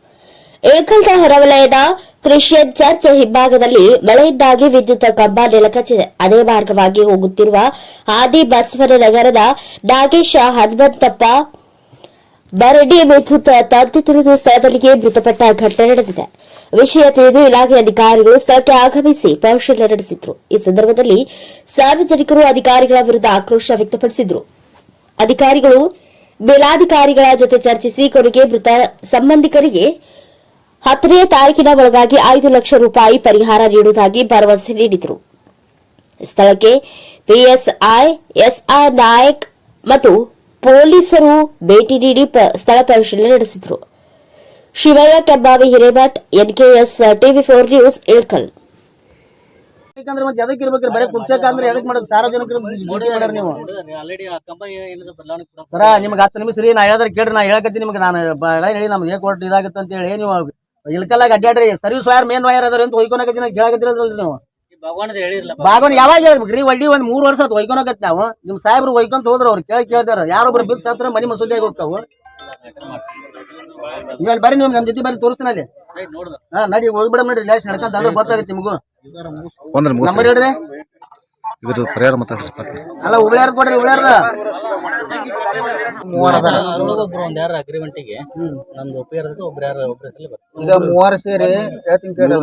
ಇಳಕಲ್ದ ಹೊರವಲಯದ ಕ್ರಿಶ್ಚಿಯನ್ ಚರ್ಚ್ ಹಿಂಭಾಗದಲ್ಲಿ ಮಳೆಯಿಂದಾಗಿ ವಿದ್ಯುತ್ ಕಂಬ ನೆಲಕಚ್ಚಿದೆ. ಅದೇ ಮಾರ್ಗವಾಗಿ ಹೋಗುತ್ತಿರುವ ಆದಿ ಬಸವನ ನಗರದ ನಾಗೇಶ ಹನುಮಂತಪ್ಪ ಬರಡಿ ವಿದ್ಯುತ್ ತಂತಿ ತುಳಿದು ಸ್ಥಳದಲ್ಲಿಯೇ ಮೃತಪಟ್ಟ ಘಟನೆ ನಡೆದಿದೆ. ವಿಷಯ ತಿಳಿದು ಇಲಾಖೆ ಅಧಿಕಾರಿಗಳು ಸ್ಥಳಕ್ಕೆ ಆಗಮಿಸಿ ಪರಿಶೀಲನೆ ನಡೆಸಿದ್ರು. ಈ ಸಂದರ್ಭದಲ್ಲಿ ಸಾರ್ವಜನಿಕರು ಅಧಿಕಾರಿಗಳ ವಿರುದ್ಧ ಆಕ್ರೋಶ ವ್ಯಕ್ತಪಡಿಸಿದ್ರು. ಅಧಿಕಾರಿಗಳು ಮೇಲಾಧಿಕಾರಿಗಳ ಜೊತೆ ಚರ್ಚಿಸಿ ಕೊನೆಗೆ ಮೃತ ಸಂಬಂಧಿಕರಿಗೆ 10ನೇ ತಾರೀಕಿನ ಒಳಗಾಗಿ 5 ಲಕ್ಷ ರೂಪಾಯಿ ಪರಿಹಾರ ನೀಡುವುದಾಗಿ ಭರವಸೆ ನೀಡಿದರು. ಸ್ಥಳಕ್ಕೆ PSI SR ನಾಯಕ್ ಮತ್ತು ಪೊಲೀಸರು ಭೇಟಿ ನೀಡಿ ಸ್ಥಳ ಪರಿಶೀಲನೆ ನಡೆಸಿದರು. Shivaiah Kembhavi, Hiremath, NKS TV 4 news, Ilkal. ಯಾಕಂದ್ರೆ ಮತ್ತೆ ಎದಕ್ಕೆ ಇರ್ಬೇಕ್ರಿ? ಬರೀ ಕುರ್ಚಕ ಅಂದ್ರೆ ಎದಕ್ಕೆ ಮಾಡೋದು? ಸಾರ್ವಜನಿಕರು ಮಾಡ್ಯಾರ ನೀವು ಸರ. ನಿಮ್ಗೆ 10 ನಿಮಿಷ ರೀ, ನಾ ಹೇಳಿದ್ರೆ ಕೇಳ್ರಿ. ನಾ ಹೇಳಕತ್ತೀನಿ ನಿಮ್ಗೆ. ನಾನು ಹೇಳಿ ನಮ್ದು ಏಕ್ ಕೊಟ್ಟು ಇದಾಗುತ್ತೆ ಅಂತ ಹೇಳಿ ನೀವು ಇಳಕಲ್ಲಾಗ ಅಡ್ಡಾಡ್ರಿ. ಸರ್ವಿಸ್ ವೈರ್ ಮೇನ್ ವೈರ್ ಅದಾರ ಅಂತ ಒಯ್ಕೊಳಕತ್ತೀನಿ ಕೇಳಕತ್ತಿರಲ್ರಿ ನೀವು. ಬಾಗವನ್ ಯಾವಾಗ ಹೇಳ್ಬೇಕ್ರಿ? ಒಡ್ಡಿ 3 ವರ್ಷ ಆಯ್ತು ಒಯ್ಕೊಳಕತ್ತಿ ನಾವು. ನಿಮ್ ಸಾಹೇಬ್ರು ಒಯ್ಕೊಂತ ಹೋದ್ರ ಅವ್ರು ಕೇಳ್ದಾರ. ಯಾರೊಬ್ರು ಬಿಲ್ ಸಾತ್ರ ಮನಿ ಮಸೂದಿ ಆಗಿ ಹೋಗ್ತಾವು. ನೀವು ಬರ್ರಿ, ನೀವು ನಮ್ಮ ಜೊತೆ ಬರ್ರಿ, ತೋರಿಸ್ತೀನಿ ಅಲ್ಲಿ. ನಡಿ ಹೋಗ್ಬಿಡ ನೋಡ್ರಿ. ಲ್ಯಾಶ್ ನಡ್ಕೊಂತ ಅಂದ್ರೆ ಗೊತ್ತಾಗತ್ತೆ ನಿಮಗೂ. ನಂಬರ್ ಹೇಳ್ರಿ. ಇದ್ರ ಪರಿಹಾರ ಮಾತಾಡ್ರಿ. ಅಲ್ಲ ಉಳ್ಯಾರ್ದ ಕೊಡ್ರಿ, ಉಳ್ಯಾರ್ದ. ಅಗ್ರಿಮೆಂಟಿಗೆ ನಮ್ದು ಒಬ್ಬರು ಈಗ 3 ಸೇರಿ ಹೇಳ್ತೀನಿ ಕೇಳ್ರಿ.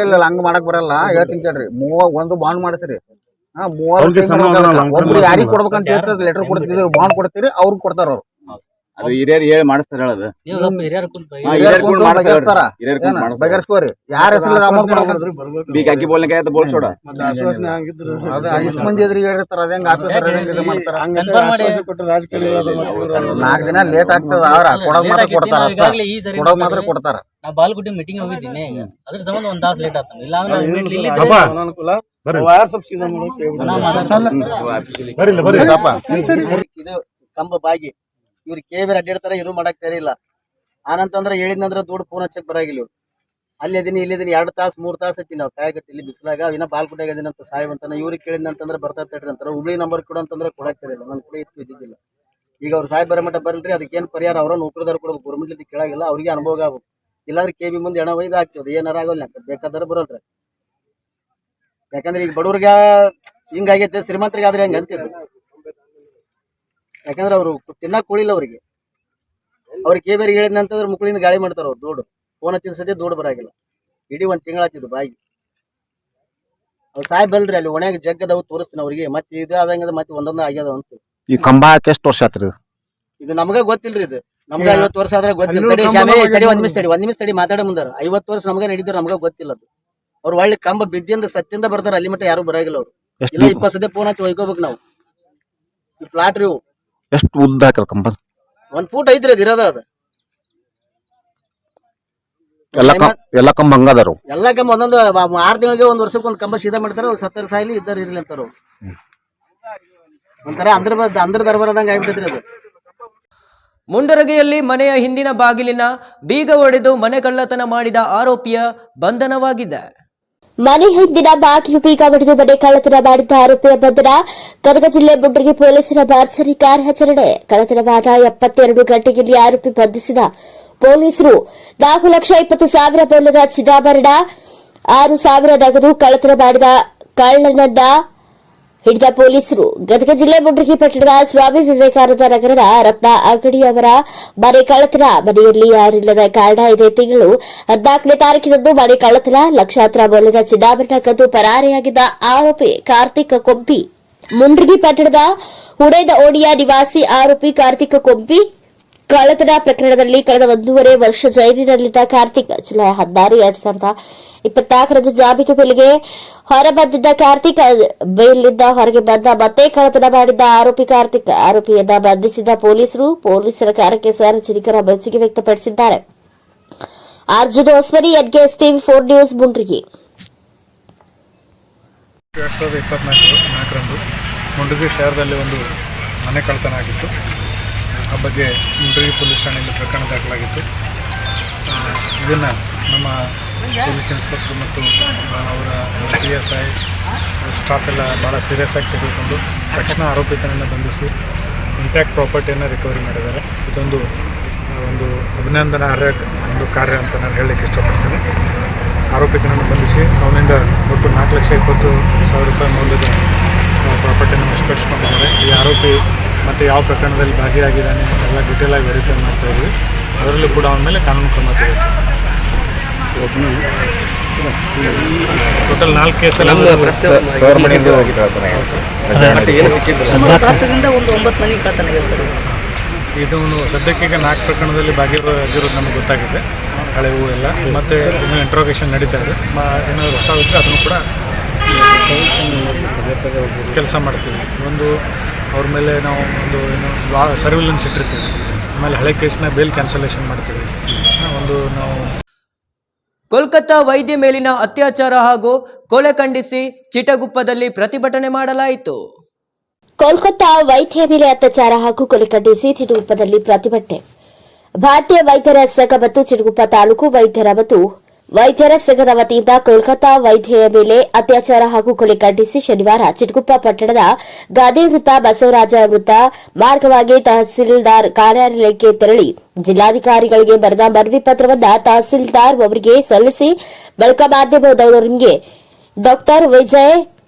ಇಲ್ಲ ಹಂಗ ಮಾಡಕ್ ಬರಲ್ಲ. ಹೇಳ್ತೀನಿ ಕೇಳ್ರಿ. 1 ಬಾಂಡ್ ಮಾಡಿಸ್ರಿ. ಒಬ್ರು ಯಾರಿಗ್ ಕೊಡ್ಬೇಕಂತ ಹೇಳ್ತಾರೆ, ಲೆಟರ್ ಕೊಡ್ತೀವಿ, ಬಾಂಡ್ ಕೊಡ್ತೀರಿ, ಅವ್ರಿಗೆ ಕೊಡ್ತಾರ ಅವ್ರು. ಅದು ಹಿರಿಯರು ಹೇಳಿ ಮಾಡಿಸ್ತಾರ ಹೇಳೋದು ಬಗೆಹರಿಸ್ಕೋರಿ. ಯಾರ ಹೆಸರು ಬೀಗಾಕಿ ಬೋಲ್ನೆ ಆಯ್ತು ಬೋಲ್ ಸೋಡ ಇಷ್ಟು ಮಂದಿ ಎದುರಿಗೆ ಹೇಳಿರ್ತಾರ, ಅದೇಂಗ ಮಾಡ್ತಾರ. 4 ದಿನ ಲೇಟ್ ಆಗ್ತದ, ಕೊಡೋದ್ ಮಾತ್ರ ಕೊಡ್ತಾರ, ಕೊಡೋದ್ ಮಾತ್ರ ಕೊಡ್ತಾರ. ನಾ ಬಾಲ್ಗುಡ್ಡಿ ಮೀಟಿಂಗ್ ಹೋಗಿದ್ದೀನಿ, ಅದ್ರ ಸಂಬಂಧ 1 ತಾಸು ಲೇಟ್ ಆಗ್ತಾನೆ. ಇಲ್ಲ ಇದು ಕಂಬ ಬಾಗಿ ಇವ್ರು ಕೇಬರ್ ಅಡ್ಡಾಡ್ತಾರ, ಇರು ಮಾಡಕ್ ಇಲ್ಲ. ಆನಂತಂದ್ರ ಹೇಳಿದ್ನಂದ್ರ ದುಡ್ಡು ಫೋನ್ ಹಚ್ಚಕ್ ಬರಾಗಿಲ್ಲ ಇವ್ರು. ಅಲ್ಲಿ ಅದೀನಿ ಇಲ್ಲಿ ಇದೀನಿ 2 ತಾಸು 3 ತಾಸು ಐತಿ ನಾವು ಕಾಯಕತ್ತಿ ಇಲ್ಲಿ ಬಿಸಿಲಾಗ. ಇನ್ನ ಬಾಲ್ಗುಡ್ಡಾಗ ಅದೀನಂತ ಸಾಯ್ವಂತಾನ. ಇವ್ರಿಗೆ ಕೇಳಿದ್ನಂತಂದ್ರ ಬರ್ತಾ ತಡ್ರಿ ಅಂತಾರ. ಹುಬ್ಳಿ ನಂಬರ್ ಕೊಡು ಅಂತಂದ್ರೆ ಕೊಡಾಕ್ತಿರಲಿಲ್ಲ, ನನ್ ಕೂಡ ಇದ್ದಿದ್ದಿಲ್ಲ. ಈಗ ಅವ್ರು ಸಾಯ್ ಬರೋ ಮಟ್ಟ ಬರಲ್ರಿ, ಅದಕ್ಕೇನು ಪರಿಹಾರ ಅವ್ರ ನೌಕರದಾರ ಕೊಡ್ಬೇಕು, ಗೌರ್ಮೆಂಟ್ ಕೇಳಾಗಿಲ್ಲ, ಅವ್ರಿಗೆ ಅನುಭವ ಆಗ್ಬೇಕು. ಇಲ್ಲಾಂದ್ರೆ ಕೆಬಿ ಮುಂದೆ ಹೆಣ ಒಯ್ದು ಆಗ್ತದೆ, ಏನಾರ ಆಗೋಲ್ಲ, ಬೇಕಾದ್ರೆ ಬರಲ್ರಿ. ಯಾಕಂದ್ರೆ ಈಗ ಬಡವ್ರಿಗೆ ಹಿಂಗಾಗೈತೆ, ಶ್ರೀಮಂತರಿಗೆ ಆದ್ರೆ ಹೆಂಗ ಅಂತಿದ್ದು. ಯಾಕಂದ್ರೆ ಅವ್ರು ತಿನ್ನಕ್ ಕೂಳಿಲ್ಲ ಅವ್ರಿಗೆ. ಅವ್ರಿಗೆ ಕೇಬೇರಿಗೆ ಹೇಳಿದ್ನಂತಂದ್ರೆ ಮುಕ್ಳಿಂದ ಗಾಳಿ ಮಾಡ್ತಾರ ಅವ್ರು. ದುಡ್ಡು ಫೋನ್ ಹಚ್ಚಿದ ಸದ್ಯ ದುಡ್ಡು ಬರಾಗಿಲ್ಲ. ಇಡೀ 1 ತಿಂಗಳಾತಿದ್ದು ಬಾಯಿ. ಅವ್ರು ಸಾಯ್ ಬಲ್ರಿ, ಅಲ್ಲಿ ಒಣಗ ಜಗ್ಗದವು ತೋರಿಸ್ತೀನಿ ಅವ್ರಿಗೆ. ಮತ್ತೆ ಇದು ಆದಂಗ ಮತ್ತೆ ಒಂದೊಂದು ಆಗ್ಯದ ಅಂತ. ಈ ಕಂಬ ಎಷ್ಟು ವರ್ಷ ಆತ್ರಿ ಇದು ನಮಗ ಗೊತ್ತಿಲ್ರಿ. ಇದು ನಮ್ಗ 50 ವರ್ಷ ಆದ್ರೆ ಗೊತ್ತಿಲ್ಲ. ತಡಿ ಒಂದ್ ನಿಮಿಷ ತಡಿ ಮಾತಾಡ ಮುಂದಾರ. 50 ವರ್ಷ ನಮಗ ನಡೀತಾರ, ನಮಗ ಗೊತ್ತಿಲ್ಲ ಅದು. ಅವ್ರು ಒಳ್ಳೆ ಕಂಬ ಬಿದ್ದಿಂದ ಸತ್ಯದಿಂದ ಬರ್ತಾರ, ಅಲ್ಲಿ ಮಟ್ಟ ಯಾರು ಬರಾಗಿಲ್ಲ ಅವ್ರು. ಇಲ್ಲ 20 ಸದ್ಯ ಫೋನ್ ಹಚ್ಚಿ ಒಯ್ಕೋಬೇಕು ನಾವು. ಈ ಪ್ಲಾಟ್ ರೀ ಎಷ್ಟು ಉದ್ದ ಹಾಕಲ್ ಕಂಬ? 1 ಫೂಟ್ ಐತ್ರಿ ಅದು ಇರೋದ. ಅದು ಎಲ್ಲ ಕಂಬ ಹಂಗದಾರು. ಎಲ್ಲಾ ಕಂಬ ಒಂದೊಂದು 6 ತಿಂಗಳಿಗೆ 1 ವರ್ಷಕ್ಕೆ 1 ಕಂಬ ಸೀದಾ ಮಾಡ್ತಾರ. ಅವ್ರು 70 ಸಾಯಿಲಿ ಇದ್ದಾರ ಇರ್ಲಿ ಅಂತಾರ. ಒಂಥರ ಅಂದ್ರ ದರ್ಬಾರದಂಗ ಆಗ್ಬಿಟ್ಟೈತ್ರಿ ಅದು. ಮುಂಡರಗಿಯಲ್ಲಿ ಮನೆಯ ಹಿಂದಿನ ಬಾಗಿಲಿನ ಬೀಗ ಒಡೆದು ಮನೆ ಕಳ್ಳತನ ಮಾಡಿದ ಆರೋಪಿಯ ಬಂಧನವಾಗಿದೆ. ಮನೆ ಹಿಂದಿನ ಬಾಗಿಲು ಬೀಗ ಒಡೆದು ಮನೆ ಕಳ್ಳತನ ಮಾಡಿದ ಆರೋಪಿಯ ಬಂಧನ. ಗದಗ ಜಿಲ್ಲೆ ಮುಂಡರಗಿ ಪೊಲೀಸರ ಭರ್ಜರಿ ಕಾರ್ಯಾಚರಣೆ. ಕಳ್ಳತನವಾದ 72 ಗಂಟೆಯಲ್ಲಿ ಆರೋಪಿ ಬಂಧಿಸಿದ ಪೊಲೀಸರು 4,20,000 ಮೌಲ್ಯದ ಚಿನ್ನಾಭರಣ, 6,000 ನಗದು ಕಳ್ಳತನ ಮಾಡಿದ ಕಳ್ಳನನ್ನ ಹಿಡಿದ ಪೊಲೀಸರು. ಗದಗ ಜಿಲ್ಲೆ ಮುಂಡರಗಿ ಪಟ್ಟಣದ ಸ್ವಾಮಿ ವಿವೇಕಾನಂದ ನಗರದ ರತ್ನ ಅಂಗಡಿಯವರ ಮನೆ ಕಳ್ಳತನ. ಮನೆಯಲ್ಲಿ ಯಾರಿಲ್ಲದ ಕಾರಣ ಇದೇ ತಿಂಗಳು 14ನೇ ತಾರೀಕಿನಂದು ಮನೆ ಕಳ್ಳತನ. ಲಕ್ಷಾಂತರ ಮೌಲ್ಯದ ಚಿನ್ನಾಭರಣ ಕದ್ದು ಪರಾರಿಯಾಗಿದ್ದ ಆರೋಪಿ ಕಾರ್ತಿಕ್ ಕೊಂಪಿ. ಮುಂಡರಗಿ ಪಟ್ಟಣದ ಹುಡೇದ ಓಣಿಯ ನಿವಾಸಿ ಆರೋಪಿ ಕಾರ್ತಿಕ್ ಕೊಂಪಿ. ಕಳ್ಳತನ ಪ್ರಕರಣದಲ್ಲಿ ಕಳೆದ 1.5 ವರ್ಷ ಜೈಲಿನಲ್ಲಿದ್ದ ಕಾರ್ತಿಕ್ ಜುಲೈ 16, 2024ರಂದು ಜಾಮೀನು ಮೇಲೆಗೆ ಹೊರಬಂದಿದ್ದ ಕಾರ್ತಿಕ್ ಬೇಲ್ನಿಂದ ಹೊರಗೆ ಬಂದ ಮತ್ತೆ ಕಳ್ಳತನ ಮಾಡಿದ್ದ ಆರೋಪಿ ಕಾರ್ತಿಕ್. ಆರೋಪಿಯನ್ನ ಬಂಧಿಸಿದ ಪೊಲೀಸರು. ಪೊಲೀಸರ ಕಾರ್ಯಕ್ಕೆ ಸಾರ್ವಜನಿಕರ ಮೆಚ್ಚುಗೆ ವ್ಯಕ್ತಪಡಿಸಿದ್ದಾರೆ. Arjun Hosmani, N K S TV 4 news, Mundargi. 2024ರಂದು ಮುಂಡರಗಿ ಶಹರದಲ್ಲಿ ಒಂದು ಮನೆ ಕಳ್ಳತನ ಆಗಿತ್ತು. ಆ ಬಗ್ಗೆ ಮುಂಡರಗಿ ಪೊಲೀಸ್ ಠಾಣೆಯಲ್ಲಿ ಪ್ರಕರಣ ದಾಖಲಾಗಿತ್ತು. ಇದನ್ನು ನಮ್ಮ ಪೊಲೀಸ್ ಇನ್ಸ್ಪೆಕ್ಟರ್ ಮತ್ತು ಅವರ PSI ಸ್ಟಾಫ್ ಎಲ್ಲ ಭಾಳ ಸೀರಿಯಸ್ ಆಗಿ ತೆಗೆದುಕೊಂಡು ತಕ್ಷಣ ಆರೋಪಿತನನ್ನು ಬಂಧಿಸಿ ಇಂಟ್ಯಾಕ್ಟ್ ಪ್ರಾಪರ್ಟಿಯನ್ನು ರಿಕವರಿ ಮಾಡಿದ್ದಾರೆ. ಇದೊಂದು ಒಂದು ಅಭಿನಂದನಾರ್ಹ ಒಂದು ಕಾರ್ಯ ಅಂತ ನಾನು ಹೇಳಲಿಕ್ಕೆ ಇಷ್ಟಪಡ್ತೀನಿ. ಆರೋಪಿತನನ್ನು ಬಂಧಿಸಿ ಅವನಿಂದ ಒಟ್ಟು 4,20,000 ರೂಪಾಯಿ ಮೌಲ್ಯದ ಪ್ರಾಪರ್ಟಿಯನ್ನು ವಶಪಡಿಸಿಕೊಂಡಿದ್ದಾರೆ. ಈ ಆರೋಪಿ ಮತ್ತು ಯಾವ ಪ್ರಕರಣದಲ್ಲಿ ಭಾಗಿಯಾಗಿದ್ದಾನೆ ಎಲ್ಲ ಡಿಟೇಲ್ ಆಗಿ ವೆರಿಫೈ ಮಾಡ್ತಾ ಇದ್ವಿ. ಅದರಲ್ಲೂ ಕೂಡ ಅವನ ಮೇಲೆ ಕಾನೂನು ಕ್ರಮ ತೆಗೆದುಕೊಳ್ಳಿ. ಟೋಟಲ್ 4 ಕೇಸಲ್ಲಿ ಇದನ್ನು ಸದ್ಯಕ್ಕೀಗ 4 ಪ್ರಕರಣದಲ್ಲಿ ಭಾಗಿಯಾಗಿರೋದು ನಮಗೆ ಗೊತ್ತಾಗಿದೆ. ಹಳೆ ಹೂವು ಎಲ್ಲ ಮತ್ತು ಇನ್ನೂ ಇಂಟ್ರೋಗೇಷನ್ ನಡೀತಾ ಇದೆ. ಏನಾದರೂ ಹೊಸ ಇದ್ದರೆ ಅದನ್ನು ಕೂಡ ಕೆಲಸ ಮಾಡ್ತೀವಿ. ಒಂದು ಅವ್ರ ಮೇಲೆ ನಾವು ಒಂದು ಸರ್ವಿಲೆನ್ಸ್ ಇಟ್ಟಿರ್ತೀವಿ. ಆಮೇಲೆ ಹಳೆ ಕೇಸ್ನ ಬೇಲ್ ಕ್ಯಾನ್ಸಲೇಷನ್ ಮಾಡ್ತೀವಿ. ಒಂದು ನಾವು ಕೋಲ್ಕತ್ತಾ ವೈದ್ಯ ಮೇಲಿನ ಅತ್ಯಾಚಾರ ಹಾಗೂ ಕೊಲೆ ಖಂಡಿಸಿ ಚಿಟಗುಪ್ಪದಲ್ಲಿ ಪ್ರತಿಭಟನೆ ಮಾಡಲಾಯಿತು. ಕೋಲ್ಕತ್ತಾ ವೈದ್ಯ ಮೇಲೆ ಅತ್ಯಾಚಾರ ಹಾಗೂ ಕೊಲೆ ಖಂಡಿಸಿ ಚಿಟಗುಪ್ಪದಲ್ಲಿ ಪ್ರತಿಭಟನೆ. ಭಾರತೀಯ ವೈದ್ಯರ ಸಂಘ ಮತ್ತು ಚಿಟಗುಪ್ಪ ತಾಲೂಕು ವೈದ್ಯರ ಸಂಘದ ವತಿಯಿಂದ ಕೋಲ್ಕತ್ತಾ ವೈದ್ಯೆಯ ಮೇಲೆ ಅತ್ಯಾಚಾರ ಹಾಗೂ ಕೊಲೆ ಖಂಡಿಸಿ ಶನಿವಾರ ಚಿಟಗುಪ್ಪ ಪಟ್ಟಣದ ಗಾಂಧಿ ವೃತ್ತ, ಬಸವರಾಜ ವೃತ್ತ ಮಾರ್ಗವಾಗಿ ತಹಸೀಲ್ದಾರ್ ಕಾರ್ಯಾಲಯಕ್ಕೆ ತೆರಳಿ ಜಿಲ್ಲಾಧಿಕಾರಿಗಳಿಗೆ ಬರೆದ ಮನವಿ ಪತ್ರವನ್ನು ತಹಸೀಲ್ದಾರ್ ಅವರಿಗೆ ಸಲ್ಲಿಸಿ ಬಳಿಕ ಮಾಧ್ಯಮದವರಿಗೆ ಡಾ ವಿಜಯ್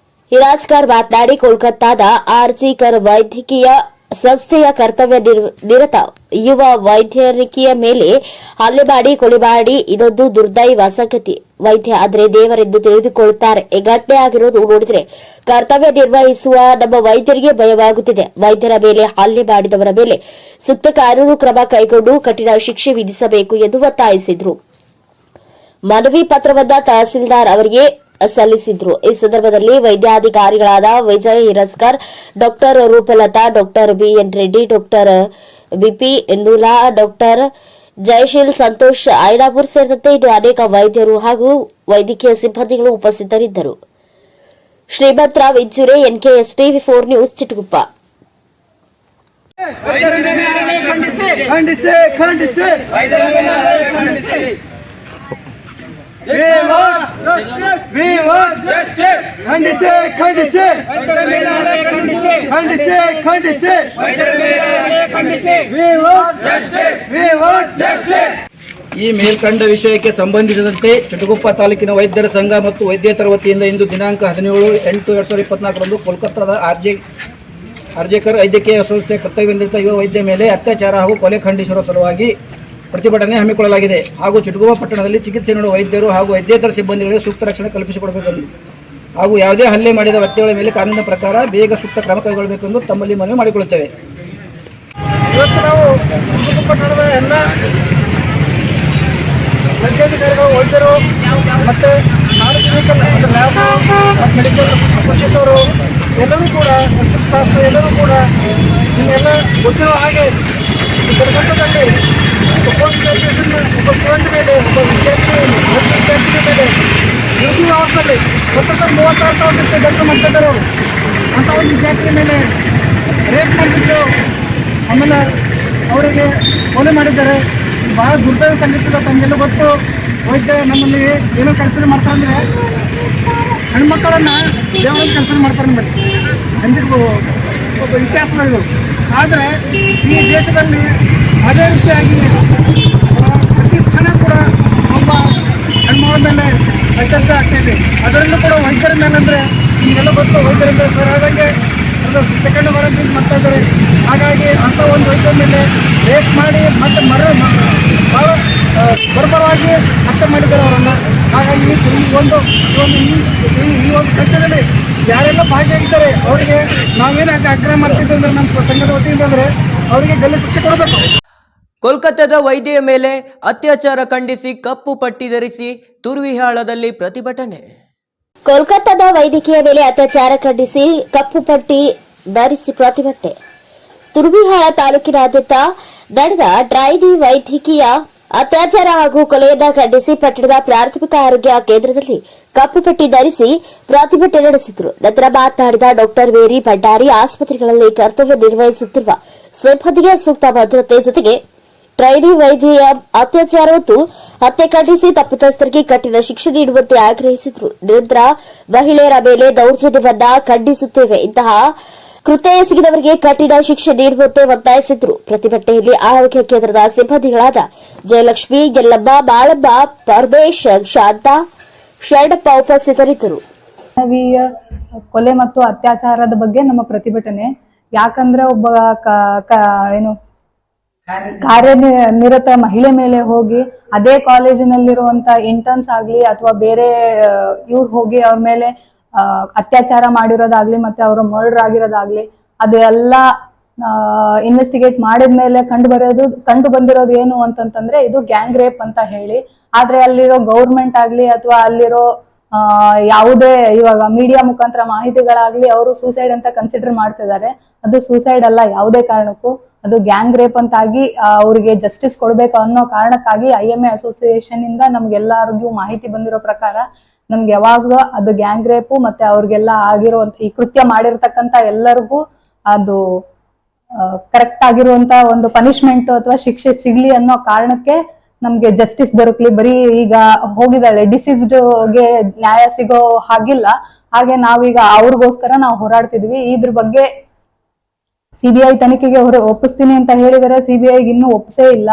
ಹಿರಾಜ್ಕರ್ ಮಾತನಾಡಿ, ಕೋಲ್ಕತ್ತಾದ ಆರ್ಜಿಕರ್ ವೈದ್ಯಕೀಯ ಸಂಸ್ಥೆಯ ಕರ್ತವ್ಯ ನಿರತ ಯುವ ವೈದ್ಯಕೀಯ ಮೇಲೆ ಹಲ್ಲೆ ಮಾಡಿ ಕೊಲೆ ಮಾಡಿ ಇದೊಂದು ದುರ್ದೈವ ಸಂಗತಿ. ವೈದ್ಯ ಆದರೆ ದೇವರೆಂದು ತಿಳಿದುಕೊಳ್ಳುತ್ತಾರೆ. ಈ ಘಟನೆ ಆಗಿರೋದು ನೋಡಿದರೆ ಕರ್ತವ್ಯ ನಿರ್ವಹಿಸುವ ನಮ್ಮ ವೈದ್ಯರಿಗೆ ಭಯವಾಗುತ್ತಿದೆ. ವೈದ್ಯರ ಮೇಲೆ ಹಲ್ಲೆ ಮಾಡಿದವರ ಮೇಲೆ ಸೂಕ್ತ ಕಾನೂನು ಕ್ರಮ ಕೈಗೊಂಡು ಕಠಿಣ ಶಿಕ್ಷೆ ವಿಧಿಸಬೇಕು ಎಂದು ಒತ್ತಾಯಿಸಿದರು. ಮನವಿ ಪತ್ರವನ್ನು ತಹಸೀಲ್ದಾರ್ ಅವರಿಗೆ ಸಲ್ಲಿಸಿದ್ರು. ಈ ಸಂದರ್ಭದಲ್ಲಿ ವೈದ್ಯಾಧಿಕಾರಿಗಳಾದ Vijay Hiraskar, doctor Rupalatha, doctor B N Reddy, doctor B P Noola, doctor Jayasheel Santosh Aidapur ಸೇರಿದಂತೆ ಇನ್ನು ಅನೇಕ ವೈದ್ಯರು ಹಾಗೂ ವೈದ್ಯಕೀಯ ಸಿಬ್ಬಂದಿಗಳು ಉಪಸ್ಥಿತರಿದ್ದರು. Shrimanth Rao Injure, NKS TV4 news, Chitaguppa. ಈ ಮೇಲ್ಕಂಡ ವಿಷಯಕ್ಕೆ ಸಂಬಂಧಿಸಿದಂತೆ ಚಿಟಗುಪ್ಪ ತಾಲೂಕಿನ ವೈದ್ಯರ ಸಂಘ ಮತ್ತು ವೈದ್ಯೇತರ ವತಿಯಿಂದ ಇಂದು ದಿನಾಂಕ 17/8/2024 ಕೋಲ್ಕತ್ತಾದ ಆರ್ಜೆಕರ್ ವೈದ್ಯಕೀಯ ಸಂಸ್ಥೆ ಕರ್ತವ್ಯನಿರತ ಯುವ ವೈದ್ಯ ಮೇಲೆ ಅತ್ಯಾಚಾರ ಹಾಗೂ ಕೊಲೆ ಖಂಡಿಸುವ ಸಲುವಾಗಿ ಪ್ರತಿಭಟನೆ ಹಮ್ಮಿಕೊಳ್ಳಲಾಗಿದೆ. ಹಾಗೂ ಚಿಟಗುಪ್ಪ ಪಟ್ಟಣದಲ್ಲಿ ಚಿಕಿತ್ಸೆ ನೀಡುವ ವೈದ್ಯರು ಹಾಗೂ ವೈದ್ಯೇತರ ಸಿಬ್ಬಂದಿಗಳಿಗೆ ಸೂಕ್ತ ರಕ್ಷಣೆ ಕಲ್ಪಿಸಿಕೊಡಬೇಕೆಂದು ಹಾಗೂ ಯಾವುದೇ ಹಲ್ಲೆ ಮಾಡಿದ ವ್ಯಕ್ತಿಗಳ ಮೇಲೆ ಕಾನೂನಿನ ಪ್ರಕಾರ ಬೇಗ ಸೂಕ್ತ ಕ್ರಮ ಕೈಗೊಳ್ಳಬೇಕೆಂದು ತಮ್ಮಲ್ಲಿ ಮನವಿ ಮಾಡಿಕೊಳ್ಳುತ್ತೇವೆ. ಇವತ್ತು ನಾವು ಚಿಟಗುಪ್ಪ ಪಟ್ಟಣದ ಎಲ್ಲ ವೈದ್ಯಾಧಿಕಾರಿಗಳು, ವೈದ್ಯರು ಮತ್ತು ಸಾರ್ವಜನಿಕರು ಮತ್ತು ಲ್ಯಾಬ್ ಮತ್ತು ಮೆಡಿಕಲ್ ಅಸೋಸಿಯೇಟರು ಎಲ್ಲರೂ ಕೂಡ ಸ್ಟಾಫ್ ಎಲ್ಲರೂ ಕೂಡ ನಿಮ್ಮೆಲ್ಲ ಗೊತ್ತಿರೋ ಹಾಗೆ ಈ ಕರ್ನಾಟಕದಲ್ಲಿ ಪೋಸ್ಟ್ ಗ್ರಾಜುಯೇಷನ್ ಒಬ್ಬ ಸ್ಟೂಡೆಂಟ್ ಮೇಲೆ, ಒಬ್ಬ ವಿದ್ಯಾರ್ಥಿ ಮೇಲೆ ಡ್ಯೂಟಿ ಅವರ್ಸಲ್ಲಿ 36,000 ಕೆಲಸ ಮಾಡ್ತಿದ್ದಾರೆ ಅವರು. ಅಂಥ ಒಂದು ವಿದ್ಯಾರ್ಥಿ ಮೇಲೆ ರೇಪ್ ಮಾಡಿಬಿಟ್ಟು ಆಮೇಲೆ ಅವರಿಗೆ ಕೊಲೆ ಮಾಡಿದ್ದಾರೆ. ಭಾಳ ದುರ್ದೈವ ಸಂಗತಿ ತಮಗೆಲ್ಲ ಗೊತ್ತು. ವೈದ್ಯ ನಮ್ಮಲ್ಲಿ ಏನೋ ಕೆಲಸ ಮಾಡ್ತಾರಂದರೆ ಹೆಣ್ಮಕ್ಕಳನ್ನು ದೇವರ ಕೆಲಸ ಮಾಡ್ತಾರೆ ನಮ್ಮಲ್ಲಿ ಎಂದಿಗೂ ಒಬ್ಬ ಇತಿಹಾಸದ ಇದು. ಆದರೆ ಈ ದೇಶದಲ್ಲಿ ಅದೇ ರೀತಿಯಾಗಿ ಪ್ರತಿ ಕ್ಷಣ ಕೂಡ ಒಬ್ಬ ಹೆಣ್ಮಗಳ ಮೇಲೆ ಅತ್ಯಾಚಾರ ಆಗ್ತಾಯಿದೆ. ಅದರಲ್ಲೂ ಕೂಡ ವೈದ್ಯರ ಮೇಲೆ ಅಂದರೆ ನಿಮಗೆಲ್ಲ ಗೊತ್ತು, ವೈದ್ಯರ ಮೇಲೆ ಸರಿಯಾದಂಗೆ ಅದು ಸೆಕೆಂಡ್ ವಾರಂಟಿ ಮಾಡ್ತಾ ಇದ್ದಾರೆ. ಹಾಗಾಗಿ ಅಂಥ ಒಂದು ವೈದ್ಯರ ಮೇಲೆ ರೇಪ್ ಮಾಡಿ ಮತ್ತೆ ಭಾಳ ಬರ್ಬರವಾಗಿ ಹತ್ಯೆ ಮಾಡಿದ್ದಾರೆ ಅವರನ್ನು. ಹಾಗಾಗಿ ಈ ಒಂದು ಕೃತ್ಯದಲ್ಲಿ ಯಾರೆಲ್ಲ ಭಾಗಿಯಾಗಿದ್ದಾರೆ ಅವರಿಗೆ ನಾವೇನು ಆಗ್ರಹ ಮಾಡ್ತಿದ್ವಿ ಅಂದರೆ ನಮ್ಮ ಸಂಘದ ವತಿಯಿಂದ ಅಂದರೆ ಅವರಿಗೆ ಗಲ್ಲು ಶಿಕ್ಷೆ ಕೊಡಬೇಕು. ಕೋಲ್ಕತ್ತಾದ ವೈದ್ಯೆಯ ಮೇಲೆ ಅತ್ಯಾಚಾರ ಖಂಡಿಸಿ ಕಪ್ಪು ಪಟ್ಟಿ ಧರಿಸಿ ತುರ್ವಿಹಾಳದಲ್ಲಿ ಪ್ರತಿಭಟನೆ. ಕೋಲ್ಕತ್ತಾದ ವೈದ್ಯಕೀಯ ಮೇಲೆ ಅತ್ಯಾಚಾರ ಖಂಡಿಸಿ ಕಪ್ಪು ಪಟ್ಟಿ ಧರಿಸಿ ಪ್ರತಿಭಟನೆ. ತುರ್ವಿಹಾಳ ತಾಲೂಕಿನಾದ್ಯಂತ ನಡೆದ ಟ್ರೈನಿ ವೈದ್ಯಕೀಯ ಅತ್ಯಾಚಾರ ಹಾಗೂ ಕೊಲೆಯನ್ನ ಖಂಡಿಸಿ ಪಟ್ಟಣದ ಪ್ರಾಥಮಿಕ ಆರೋಗ್ಯ ಕೇಂದ್ರದಲ್ಲಿ ಕಪ್ಪು ಪಟ್ಟಿ ಧರಿಸಿ ಪ್ರತಿಭಟನೆ ನಡೆಸಿದರು. ನಂತರ ಮಾತನಾಡಿದ ಡಾಕ್ಟರ್ ವೇರಿ ಭಂಡಾರಿ, ಆಸ್ಪತ್ರೆಗಳಲ್ಲಿ ಕರ್ತವ್ಯ ನಿರ್ವಹಿಸುತ್ತಿರುವ ಸಿಬ್ಬಂದಿಗೆ ಸೂಕ್ತ ಭದ್ರತೆ ಜೊತೆಗೆ ಟ್ರೈನಿ ವೈದ್ಯೆಯ ಅತ್ಯಾಚಾರ ಮತ್ತು ಹತ್ಯೆ ಖಂಡಿಸಿ ತಪ್ಪಿತಸ್ಥರಿಗೆ ಕಠಿಣ ಶಿಕ್ಷೆ ನೀಡುವಂತೆ ಆಗ್ರಹಿಸಿದರು. ನಿರಂತರ ಮಹಿಳೆಯರ ಮೇಲೆ ದೌರ್ಜನ್ಯವನ್ನ ಖಂಡಿಸುತ್ತೇವೆ, ಇಂತಹ ಕೃತ್ಯ ಎಸಗಿದವರಿಗೆ ಕಠಿಣ ಶಿಕ್ಷೆ ನೀಡುವಂತೆ ಒತ್ತಾಯಿಸಿದರು. ಪ್ರತಿಭಟನೆಯಲ್ಲಿ ಆರೋಗ್ಯ ಕೇಂದ್ರದ ಸಿಬ್ಬಂದಿಗಳಾದ ಜಯಲಕ್ಷ್ಮಿ, ಯಲ್ಲಮ್ಮ, ಬಾಳಮ್ಮ, ಪರಮೇಶ್, ಶಾಂತ, ಶರಣಪ್ಪ ಉಪಸ್ಥಿತರಿದ್ದರು. ಕೊಲೆ ಮತ್ತು ಅತ್ಯಾಚಾರದ ಬಗ್ಗೆ ನಮ್ಮ ಪ್ರತಿಭಟನೆ. ಯಾಕಂದ್ರೆ ಒಬ್ಬ ಕಾರ್ಯನಿರತ ಮಹಿಳೆ ಮೇಲೆ ಹೋಗಿ ಅದೇ ಕಾಲೇಜಿನಲ್ಲಿರುವಂತ ಇಂಟರ್ನ್ಸ್ ಆಗ್ಲಿ ಅಥವಾ ಬೇರೆ ಇವ್ರು ಹೋಗಿ ಅವ್ರ ಮೇಲೆ ಅತ್ಯಾಚಾರ ಮಾಡಿರೋದಾಗ್ಲಿ ಮತ್ತೆ ಅವರು ಮರ್ಡರ್ ಆಗಿರೋದಾಗ್ಲಿ ಅದೆಲ್ಲ ಇನ್ವೆಸ್ಟಿಗೇಟ್ ಮಾಡಿದ್ಮೇಲೆ ಕಂಡು ಬಂದಿರೋದು ಏನು ಅಂತಂತಂದ್ರೆ ಇದು ಗ್ಯಾಂಗ್ ರೇಪ್ ಅಂತ ಹೇಳಿ. ಆದ್ರೆ ಅಲ್ಲಿರೋ ಗೌರ್ಮೆಂಟ್ ಆಗ್ಲಿ ಅಥವಾ ಅಲ್ಲಿರೋ ಯಾವುದೇ ಇವಾಗ ಮೀಡಿಯಾ ಮುಖಾಂತರ ಮಾಹಿತಿಗಳಾಗ್ಲಿ ಅವರು ಸೂಸೈಡ್ ಅಂತ ಕನ್ಸಿಡರ್ ಮಾಡ್ತಿದ್ದಾರೆ. ಅದು ಸೂಸೈಡ್ ಅಲ್ಲ, ಯಾವುದೇ ಕಾರಣಕ್ಕೂ ಅದು ಗ್ಯಾಂಗ್ ರೇಪ್ ಅಂತಾಗಿ ಅವ್ರಿಗೆ ಜಸ್ಟಿಸ್ ಕೊಡ್ಬೇಕು ಅನ್ನೋ ಕಾರಣಕ್ಕಾಗಿ IMA ಅಸೋಸಿಯೇಷನ್ ಇಂದ ನಮ್ಗೆಲ್ಲರಿಗೂ ಮಾಹಿತಿ ಬಂದಿರೋ ಪ್ರಕಾರ ನಮ್ಗೆ ಯಾವಾಗ ಅದು ಗ್ಯಾಂಗ್ ರೇಪು ಮತ್ತೆ ಅವ್ರಿಗೆಲ್ಲ ಆಗಿರುವಂತ ಈ ಕೃತ್ಯ ಮಾಡಿರ್ತಕ್ಕಂತ ಎಲ್ಲರಿಗೂ ಅದು ಕರೆಕ್ಟ್ ಆಗಿರುವಂತ ಒಂದು ಪನಿಷ್ಮೆಂಟ್ ಅಥವಾ ಶಿಕ್ಷೆ ಸಿಗ್ಲಿ ಅನ್ನೋ ಕಾರಣಕ್ಕೆ ನಮ್ಗೆ ಜಸ್ಟಿಸ್ ದೊರಕಲಿ. ಬರೀ ಈಗ ಹೋಗಿದ್ದಾಳೆ ಡಿಸೀಸ್ಡ್ ಗೆ ನ್ಯಾಯ ಸಿಗೋ ಹಾಗಿಲ್ಲ. ಹಾಗೆ ನಾವೀಗ ಅವ್ರಿಗೋಸ್ಕರ ನಾವು ಹೋರಾಡ್ತಿದ್ವಿ. ಇದ್ರ ಬಗ್ಗೆ CBI ತನಿಖೆಗೆ ಒಪ್ಪಿಸ್ತೀನಿ ಅಂತ ಹೇಳಿದರೆ CBI ಇನ್ನೂ ಒಪ್ಸೇ ಇಲ್ಲ.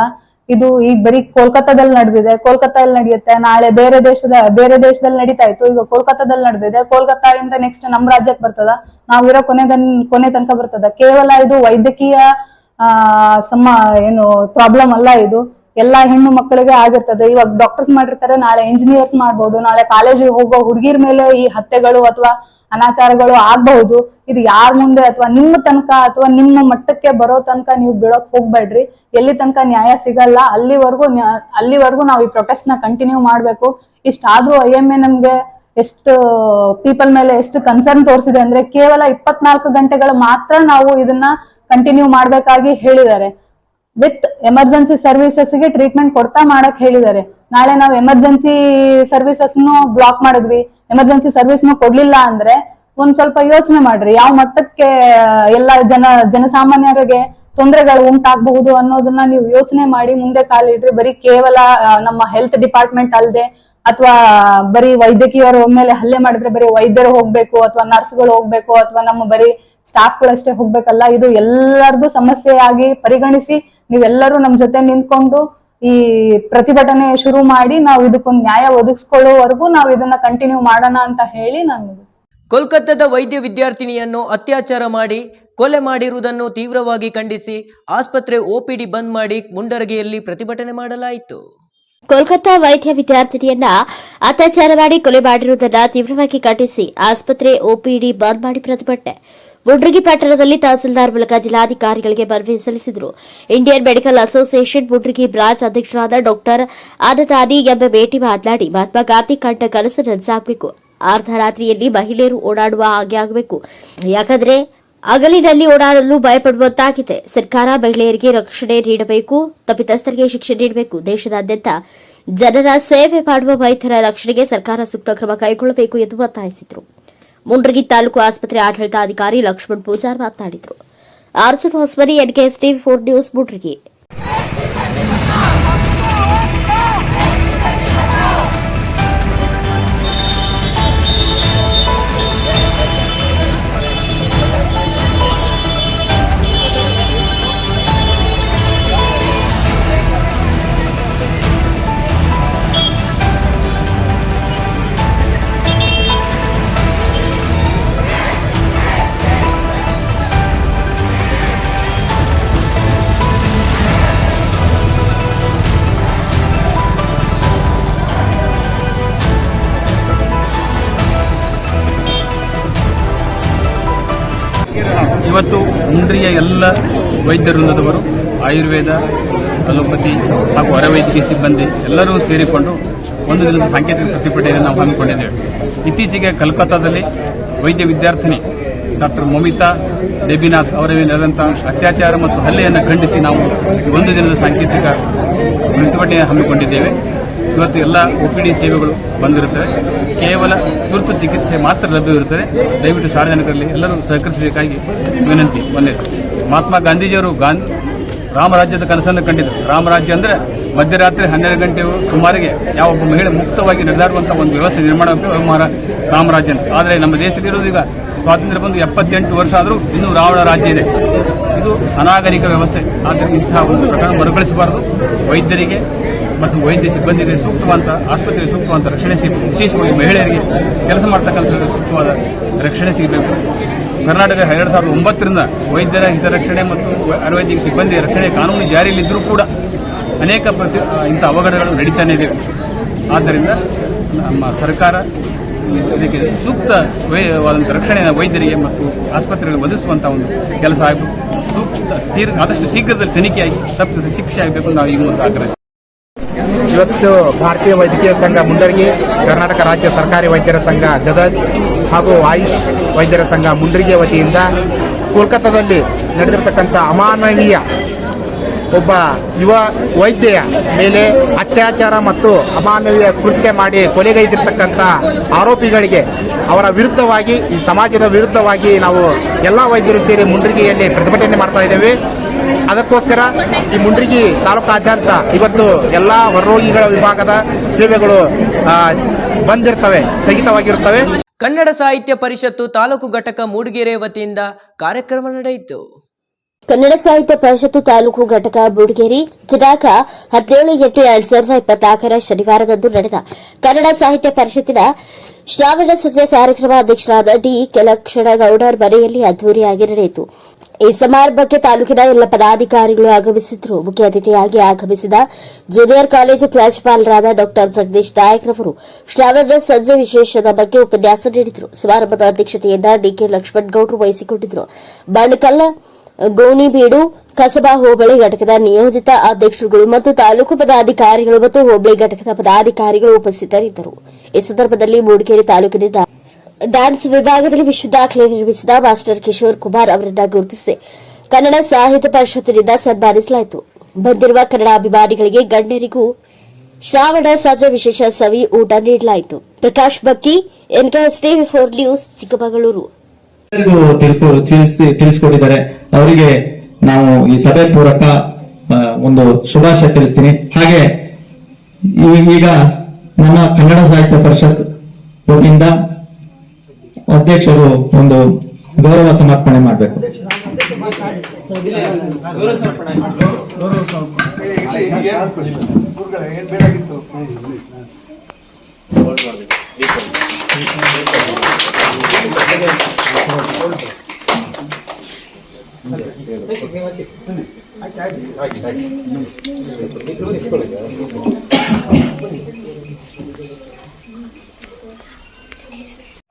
ಇದು ಈಗ ಬರೀ ಕೋಲ್ಕತ್ತಾದಲ್ಲಿ ನಡೆದಿದೆ, ಕೋಲ್ಕತ್ತಾದಲ್ಲಿ ನಡೆಯುತ್ತೆ, ನಾಳೆ ಬೇರೆ ದೇಶದಲ್ಲಿ ನಡೀತಾ ಇತ್ತು, ಈಗ ಕೋಲ್ಕತ್ತಾದಲ್ಲಿ ನಡೆದಿದೆ, ಕೋಲ್ಕತ್ತಾದಿಂದ ನೆಕ್ಸ್ಟ್ ನಮ್ ರಾಜ್ಯಕ್ಕೆ ಬರ್ತದ, ನಾವಿರೋ ಕೊನೆ ತನಕ ಬರ್ತದ. ಕೇವಲ ಇದು ವೈದ್ಯಕೀಯ ಏನು ಪ್ರಾಬ್ಲಮ್ ಅಲ್ಲ, ಇದು ಎಲ್ಲಾ ಹೆಣ್ಣು ಮಕ್ಕಳಿಗೆ ಆಗಿರ್ತದೆ. ಇವಾಗ ಡಾಕ್ಟರ್ಸ್ ಮಾಡಿರ್ತಾರೆ, ನಾಳೆ ಇಂಜಿನಿಯರ್ಸ್ ಮಾಡ್ಬೋದು, ನಾಳೆ ಕಾಲೇಜಿಗೆ ಹೋಗೋ ಹುಡುಗಿರ್ ಮೇಲೆ ಈ ಹತ್ಯೆಗಳು ಅಥವಾ ಅನಾಚಾರಗಳು ಆಗ್ಬಹುದು. ಇದು ಯಾರ ಮುಂದೆ ಅಥವಾ ನಿಮ್ಮ ತನಕ ಅಥವಾ ನಿಮ್ಮ ಮಟ್ಟಕ್ಕೆ ಬರೋ ತನಕ ನೀವು ಬಿಡೋಕ್ ಹೋಗ್ಬೇಡ್ರಿ. ಎಲ್ಲಿ ತನಕ ನ್ಯಾಯ ಸಿಗಲ್ಲ ಅಲ್ಲಿವರೆಗೂ ನಾವು ಈ ಪ್ರೊಟೆಸ್ಟ್ ನ ಕಂಟಿನ್ಯೂ ಮಾಡ್ಬೇಕು. ಇಷ್ಟಾದ್ರೂ IMA ನಮ್ಗೆ ಎಷ್ಟು ಪೀಪಲ್ ಮೇಲೆ ಎಷ್ಟು ಕನ್ಸರ್ನ್ ತೋರಿಸಿದೆ ಅಂದ್ರೆ ಕೇವಲ 24 ಗಂಟೆಗಳು ಮಾತ್ರ ನಾವು ಇದನ್ನ ಕಂಟಿನ್ಯೂ ಮಾಡ್ಬೇಕಾಗಿ ಹೇಳಿದ್ದಾರೆ. ವಿತ್ ಎಮರ್ಜೆನ್ಸಿ ಸರ್ವಿಸಸ್ ಗೆ ಟ್ರೀಟ್ಮೆಂಟ್ ಕೊಡ್ತಾ ಮಾಡಕ್ ಹೇಳಿದ್ದಾರೆ. ನಾಳೆ ನಾವು ಎಮರ್ಜೆನ್ಸಿ ಸರ್ವಿಸಸ್ ಬ್ಲಾಕ್ ಮಾಡಿದ್ವಿ, ಎಮರ್ಜೆನ್ಸಿ ಸರ್ವಿಸ್ ಕೊಡ್ಲಿಲ್ಲ ಅಂದ್ರೆ ಒಂದ್ ಸ್ವಲ್ಪ ಯೋಚನೆ ಮಾಡ್ರಿ, ಯಾವ ಮಟ್ಟಕ್ಕೆ ಎಲ್ಲ ಜನಸಾಮಾನ್ಯರಿಗೆ ತೊಂದರೆಗಳು ಉಂಟಾಗಬಹುದು ಅನ್ನೋದನ್ನ ನೀವು ಯೋಚನೆ ಮಾಡಿ ಮುಂದೆ ಕಾಲಿಡ್ರಿ. ಬರೀ ಕೇವಲ ನಮ್ಮ ಹೆಲ್ತ್ ಡಿಪಾರ್ಟ್ಮೆಂಟ್ ಅಲ್ಲದೆ ಅಥವಾ ಬರೀ ವೈದ್ಯಕೀಯರ ಮೇಲೆ ಹಲ್ಲೆ ಮಾಡಿದ್ರೆ ಬರೀ ವೈದ್ಯರು ಹೋಗ್ಬೇಕು ಅಥವಾ ನರ್ಸ್ಗಳು ಹೋಗ್ಬೇಕು ಅಥವಾ ನಮ್ಮ ಬರೀ ಸ್ಟಾಫ್ಗಳಷ್ಟೇ ಹೋಗ್ಬೇಕಲ್ಲ. ಇದು ಎಲ್ಲರದು ಸಮಸ್ಯೆಯಾಗಿ ಪರಿಗಣಿಸಿ ನೀವೆಲ್ಲರೂ ನಮ್ ಜೊತೆ ನಿಂತ್ಕೊಂಡು ಈ ಪ್ರತಿಭಟನೆ ಶುರು ಮಾಡಿ ನಾವು ಇದಕ್ಕೊಂದು ನ್ಯಾಯ ಒದಗಿಸ್ಕೊಳ್ಳೋವರೆಗೂ ನಾವು ಇದನ್ನ ಕಂಟಿನ್ಯೂ ಮಾಡೋಣ ಅಂತ ಹೇಳಿ ನಾನು ಮುಗಿಸ್ತೀನಿ. ಕೋಲ್ಕತ್ತಾದ ವೈದ್ಯ ವಿದ್ಯಾರ್ಥಿನಿಯನ್ನು ಅತ್ಯಾಚಾರ ಮಾಡಿ ಕೊಲೆ ಮಾಡಿರುವುದನ್ನು ತೀವ್ರವಾಗಿ ಖಂಡಿಸಿ ಆಸ್ಪತ್ರೆ OPD ಬಂದ್ ಮಾಡಿ ಮುಂಡರಗಿಯಲ್ಲಿ ಪ್ರತಿಭಟನೆ ಮಾಡಲಾಯಿತು. ಕೋಲ್ಕತ್ತಾ ವೈದ್ಯ ವಿದ್ಯಾರ್ಥಿನಿಯನ್ನ ಅತ್ಯಾಚಾರ ಮಾಡಿ ಕೊಲೆ ಮಾಡಿರುವುದನ್ನು ತೀವ್ರವಾಗಿ ಖಂಡಿಸಿ ಆಸ್ಪತ್ರೆ OPD ಬಂದ್ ಮಾಡಿ ಪ್ರತಿಭಟನೆ. ಮುಂಡ್ರಗಿ ಪಟ್ಟಣದಲ್ಲಿ ತಹಸೀಲ್ದಾರ್ ಮೂಲಕ ಜಿಲ್ಲಾಧಿಕಾರಿಗಳಿಗೆ ಮನವಿ ಸಲ್ಲಿಸಿದರು. Indian medical association Mundargi branch ಅಧ್ಯಕ್ಷರಾದ ಡಾಕ್ಟರ್ ಆನಂದಾನಿ ಎಂಬ ಭೇಟಿ ಮಾತನಾಡಿ ಮಹಾತ್ಮ ಗಾಂಧಿ ಕಂಡ ಕನಸು ನನಸಾಗಬೇಕು. ಅರ್ಧ ರಾತ್ರಿಯಲ್ಲಿ ಮಹಿಳೆಯರು ಓಡಾಡುವ ಹಾಗೆ ಆಗಬೇಕು. ಯಾಕಂದ್ರೆ ಹಗಲಿನಲ್ಲಿ ಓಡಾಡಲು ಭಯಪಡುವಂತಾಗಿದೆ. ಸರ್ಕಾರ ಮಹಿಳೆಯರಿಗೆ ರಕ್ಷಣೆ ನೀಡಬೇಕು, ತಪ್ಪಿತಸ್ಥರಿಗೆ ಶಿಕ್ಷೆ ನೀಡಬೇಕು. ದೇಶದಾದ್ಯಂತ ಜನರ ಸೇವೆ ಮಾಡುವ ವೈದ್ಯರ ರಕ್ಷಣೆಗೆ ಸರ್ಕಾರ ಸೂಕ್ತ ಕ್ರಮ ಕೈಗೊಳ್ಳಬೇಕು ಎಂದು ಒತ್ತಾಯಿಸಿದರು. ಮುಂಡ್ರಗಿ ತಾಲೂಕು ಆಸ್ಪತ್ರೆ ಆಡಳಿತಾಧಿಕಾರಿ ಲಕ್ಷ್ಮಣ್ ಪೂಜಾರ್ ಮಾತನಾಡಿದರು. Arjun Hosamani, NKS TV 4 news, Mundargi. ಇವತ್ತು ಮುಂಡ್ರಿಯ ಎಲ್ಲ ವೈದ್ಯ ವೃಂದದವರು, ಆಯುರ್ವೇದ, ಅಲೋಪತಿ ಹಾಗೂ ಹೊರವೈದ್ಯಕೀಯ ಸಿಬ್ಬಂದಿ ಎಲ್ಲರೂ ಸೇರಿಕೊಂಡು ಒಂದು ದಿನದ ಸಾಂಕೇತಿಕ ಪ್ರತಿಭಟನೆಯನ್ನು ನಾವು ಹಮ್ಮಿಕೊಂಡಿದ್ದೇವೆ. ಇತ್ತೀಚೆಗೆ ಕಲ್ಕತ್ತಾದಲ್ಲಿ ವೈದ್ಯ ವಿದ್ಯಾರ್ಥಿನಿ ಡಾಕ್ಟರ್ ಮೊಮಿತಾ ಡೆಬಿನಾಥ್ ಅವರ ಮೇಲೆ ನಡೆದಂಥ ಅತ್ಯಾಚಾರ ಮತ್ತು ಹಲ್ಲೆಯನ್ನು ಖಂಡಿಸಿ ನಾವು ಒಂದು ದಿನದ ಸಾಂಕೇತಿಕ ಪ್ರತಿಭಟನೆ ಹಮ್ಮಿಕೊಂಡಿದ್ದೇವೆ. ಇವತ್ತು ಎಲ್ಲ OPD ಸೇವೆಗಳು ಬಂದಿರುತ್ತವೆ. ಕೇವಲ ತುರ್ತು ಚಿಕಿತ್ಸೆ ಮಾತ್ರ ಲಭ್ಯವಿರುತ್ತದೆ. ದಯವಿಟ್ಟು ಸಾರ್ವಜನಿಕರಲ್ಲಿ ಎಲ್ಲರೂ ಸಹಕರಿಸಬೇಕಾಗಿ ವಿನಂತಿ. ಒಂದೇದು, ಮಹಾತ್ಮ ಗಾಂಧೀಜಿಯವರು ರಾಮರಾಜ್ಯದ ಕನಸನ್ನು ಕಂಡಿದ್ದರು. ರಾಮರಾಜ್ಯ ಅಂದರೆ ಮಧ್ಯರಾತ್ರಿ 12 ಗಂಟೆ ಸುಮಾರಿಗೆ ಯಾವೊಬ್ಬ ಮಹಿಳೆ ಮುಕ್ತವಾಗಿ ನಡೆದಾಡುವಂಥ ಒಂದು ವ್ಯವಸ್ಥೆ ನಿರ್ಮಾಣ ರಾಮರಾಜ್ಯ ಅಂತ. ಆದರೆ ನಮ್ಮ ದೇಶದಲ್ಲಿರೋದು ಈಗ ಸ್ವಾತಂತ್ರ್ಯ ಬಂದು 78 ವರ್ಷ ಆದರೂ ಇನ್ನೂ ರಾವಣ ರಾಜ್ಯ ಇದೆ. ಇದು ಅನಾಗರಿಕ ವ್ಯವಸ್ಥೆ. ಆದ್ದರಿಂದ ಇಂತಹ ಒಂದು ಪ್ರಕರಣ ಮರುಕಳಿಸಬಾರದು. ವೈದ್ಯರಿಗೆ ಮತ್ತು ವೈದ್ಯ ಸಿಬ್ಬಂದಿಗೆ ಸೂಕ್ತವಾದ ಆಸ್ಪತ್ರೆಗೆ ಸೂಕ್ತವಾದ ರಕ್ಷಣೆ ಸಿಗಬೇಕು. ವಿಶೇಷವಾಗಿ ಮಹಿಳೆಯರಿಗೆ ಕೆಲಸ ಮಾಡ್ತಕ್ಕಂಥ ಸೂಕ್ತವಾದ ರಕ್ಷಣೆ ಸಿಗಬೇಕು. ಕರ್ನಾಟಕ 2009ರಿಂದ ವೈದ್ಯರ ಹಿತರಕ್ಷಣೆ ಮತ್ತು ಆಯುರ್ವೇದಿಕ ಸಿಬ್ಬಂದಿಯ ರಕ್ಷಣೆ ಕಾನೂನು ಜಾರಿಯಲ್ಲಿದ್ದರೂ ಕೂಡ ಅನೇಕ ಇಂಥ ಅವಘಡಗಳು ನಡೀತಾನೆ ಇವೆ. ಆದ್ದರಿಂದ ನಮ್ಮ ಸರ್ಕಾರ ಇದಕ್ಕೆ ಸೂಕ್ತವಾದಂಥ ರಕ್ಷಣೆಯನ್ನು ವೈದ್ಯರಿಗೆ ಮತ್ತು ಆಸ್ಪತ್ರೆಗಳಿಗೆ ಒದಗಿಸುವಂಥ ಒಂದು ಕೆಲಸ ಆಗಬೇಕು. ಆದಷ್ಟು ಶೀಘ್ರದಲ್ಲಿ ತನಿಖೆಯಾಗಿ ತಪ್ಪಿದ ಶಿಕ್ಷೆ ಆಗಬೇಕು ನಾವು ಈ ಮೂಲಕ ಆಗ್ರಹಿಸ್ತೀವಿ. ಇವತ್ತು ಭಾರತೀಯ ವೈದ್ಯಕೀಯ ಸಂಘ ಮುಂಡರಗಿ, ಕರ್ನಾಟಕ ರಾಜ್ಯ ಸರ್ಕಾರಿ ವೈದ್ಯರ ಸಂಘ ಗದಗ್ ಹಾಗೂ ಆಯುಷ್ ವೈದ್ಯರ ಸಂಘ ಮುಂಡರಗಿ ವತಿಯಿಂದ ಕೋಲ್ಕತ್ತಾದಲ್ಲಿ ನಡೆದಿರತಕ್ಕಂಥ ಅಮಾನವೀಯ ಒಬ್ಬ ಯುವ ವೈದ್ಯೆಯ ಮೇಲೆ ಅತ್ಯಾಚಾರ ಮತ್ತು ಅಮಾನವೀಯ ಕೃತ್ಯ ಮಾಡಿ ಕೊಲೆಗೈದಿರ್ತಕ್ಕಂಥ ಆರೋಪಿಗಳಿಗೆ ಅವರ ವಿರುದ್ಧವಾಗಿ, ಈ ಸಮಾಜದ ವಿರುದ್ಧವಾಗಿ ನಾವು ಎಲ್ಲ ವೈದ್ಯರು ಸೇರಿ ಮುಂಡರಗಿಯಲ್ಲಿ ಪ್ರತಿಭಟನೆ ಮಾಡ್ತಾ ಇದ್ದೇವೆ. ಅದಕ್ಕೋಸ್ಕರ ಈ ಮುಂಡರಗಿ ತಾಲೂಕಾದ್ಯಂತ ಇವತ್ತು ಎಲ್ಲ ಹೊರರೋಗಿಗಳ ವಿಭಾಗದ ಸೇವೆಗಳು ಬಂದಿರ್ತವೆ, ಸ್ಥಗಿತವಾಗಿರುತ್ತವೆ. ಕನ್ನಡ ಸಾಹಿತ್ಯ ಪರಿಷತ್ತು ತಾಲೂಕು ಘಟಕ ಮೂಡಿಗೆರೆ ವತಿಯಿಂದ ಕಾರ್ಯಕ್ರಮ ನಡೆಯಿತು. ಕನ್ನಡ ಸಾಹಿತ್ಯ ಪರಿಷತ್ತು ತಾಲೂಕು ಘಟಕ ಬೂಡಗೇರಿ ದಿನಾಂಕ 17/8/2024 ಶನಿವಾರದಂದು ನಡೆದ ಕನ್ನಡ ಸಾಹಿತ್ಯ ಪರಿಷತ್ತಿನ ಶ್ರಾವಣ ಸಂಜೆ ಕಾರ್ಯಕ್ರಮ ಅಧ್ಯಕ್ಷರಾದ ಡಿ ಕೆಲಕ್ಷಣಗೌಡರ ಮನೆಯಲ್ಲಿ ಅದ್ದೂರಿಯಾಗಿ ನಡೆಯಿತು. ಈ ಸಮಾರಂಭಕ್ಕೆ ತಾಲೂಕಿನ ಎಲ್ಲ ಪದಾಧಿಕಾರಿಗಳು ಆಗಮಿಸಿದ್ರು. ಮುಖ್ಯ ಅತಿಥಿಯಾಗಿ ಆಗಮಿಸಿದ ಜೂನಿಯರ್ ಕಾಲೇಜು ಪ್ರಾಂಶುಪಾಲರಾದ ಡಾ ಜಗದೀಶ್ ನಾಯಕ್ರವರು ಶ್ರಾವಣ ಸಂಜೆ ವಿಶೇಷದ ಬಗ್ಗೆ ಉಪನ್ಯಾಸ ನೀಡಿದರು. ಸಮಾರಂಭದ ಅಧ್ಯಕ್ಷತೆಯನ್ನ ಡಿಕೆ ಲಕ್ಷ್ಮಣಗೌಡರು ವಹಿಸಿಕೊಂಡಿದ್ದರು. ಬಾಣಕಲ್ಲ ಗೋಣಿಬೀಡು ಕಸಬಾ ಹೋಬಳಿ ಘಟಕದ ನಿಯೋಜಿತ ಅಧ್ಯಕ್ಷರುಗಳು ಮತ್ತು ತಾಲೂಕು ಪದಾಧಿಕಾರಿಗಳು ಮತ್ತು ಹೋಬಳಿ ಘಟಕದ ಪದಾಧಿಕಾರಿಗಳು ಉಪಸ್ಥಿತರಿದ್ದರು. ಈ ಸಂದರ್ಭದಲ್ಲಿ ಮೂಡಿಗೆರೆ ತಾಲೂಕಿನಿಂದ ಡ್ಯಾನ್ಸ್ ವಿಭಾಗದಲ್ಲಿ ವಿಶ್ವ ದಾಖಲೆ ನಿರ್ಮಿಸಿದ ಮಾಸ್ಟರ್ ಕಿಶೋರ್ ಕುಮಾರ್ ಅವರನ್ನು ಗುರುತಿಸಿ ಕನ್ನಡ ಸಾಹಿತ್ಯ ಪರಿಷತ್ತಿನಿಂದ ಸನ್ಮಾನಿಸಲಾಯಿತು. ಬಂದಿರುವ ಕನ್ನಡ ಅಭಿಮಾನಿಗಳಿಗೆ ಗಣ್ಯರಿಗೂ ಶ್ರಾವಣ ಸಂಜೆ ವಿಶೇಷ ಸವಿ ಊಟ ನೀಡಲಾಯಿತು. ಪ್ರಕಾಶ್ ಬಕ್ಕಿ, NKS TV4 ನ್ಯೂಸ್, ಚಿಕ್ಕಮಗಳೂರು. ತಿಳಿಸಿಕೊಟ್ಟಿದ್ದಾರೆ. ಅವರಿಗೆ ನಾವು ಈ ಸಭೆ ಪೂರಕ ಒಂದು ಶುಭಾಶಯ ತಿಳಿಸ್ತೀನಿ. ಹಾಗೆ ಈಗ ನಮ್ಮ ಕನ್ನಡ ಸಾಹಿತ್ಯ ಪರಿಷತ್ ವತಿಯಿಂದ ಅಧ್ಯಕ್ಷರು ಒಂದು ಗೌರವ ಸಮರ್ಪಣೆ ಮಾಡಬೇಕು.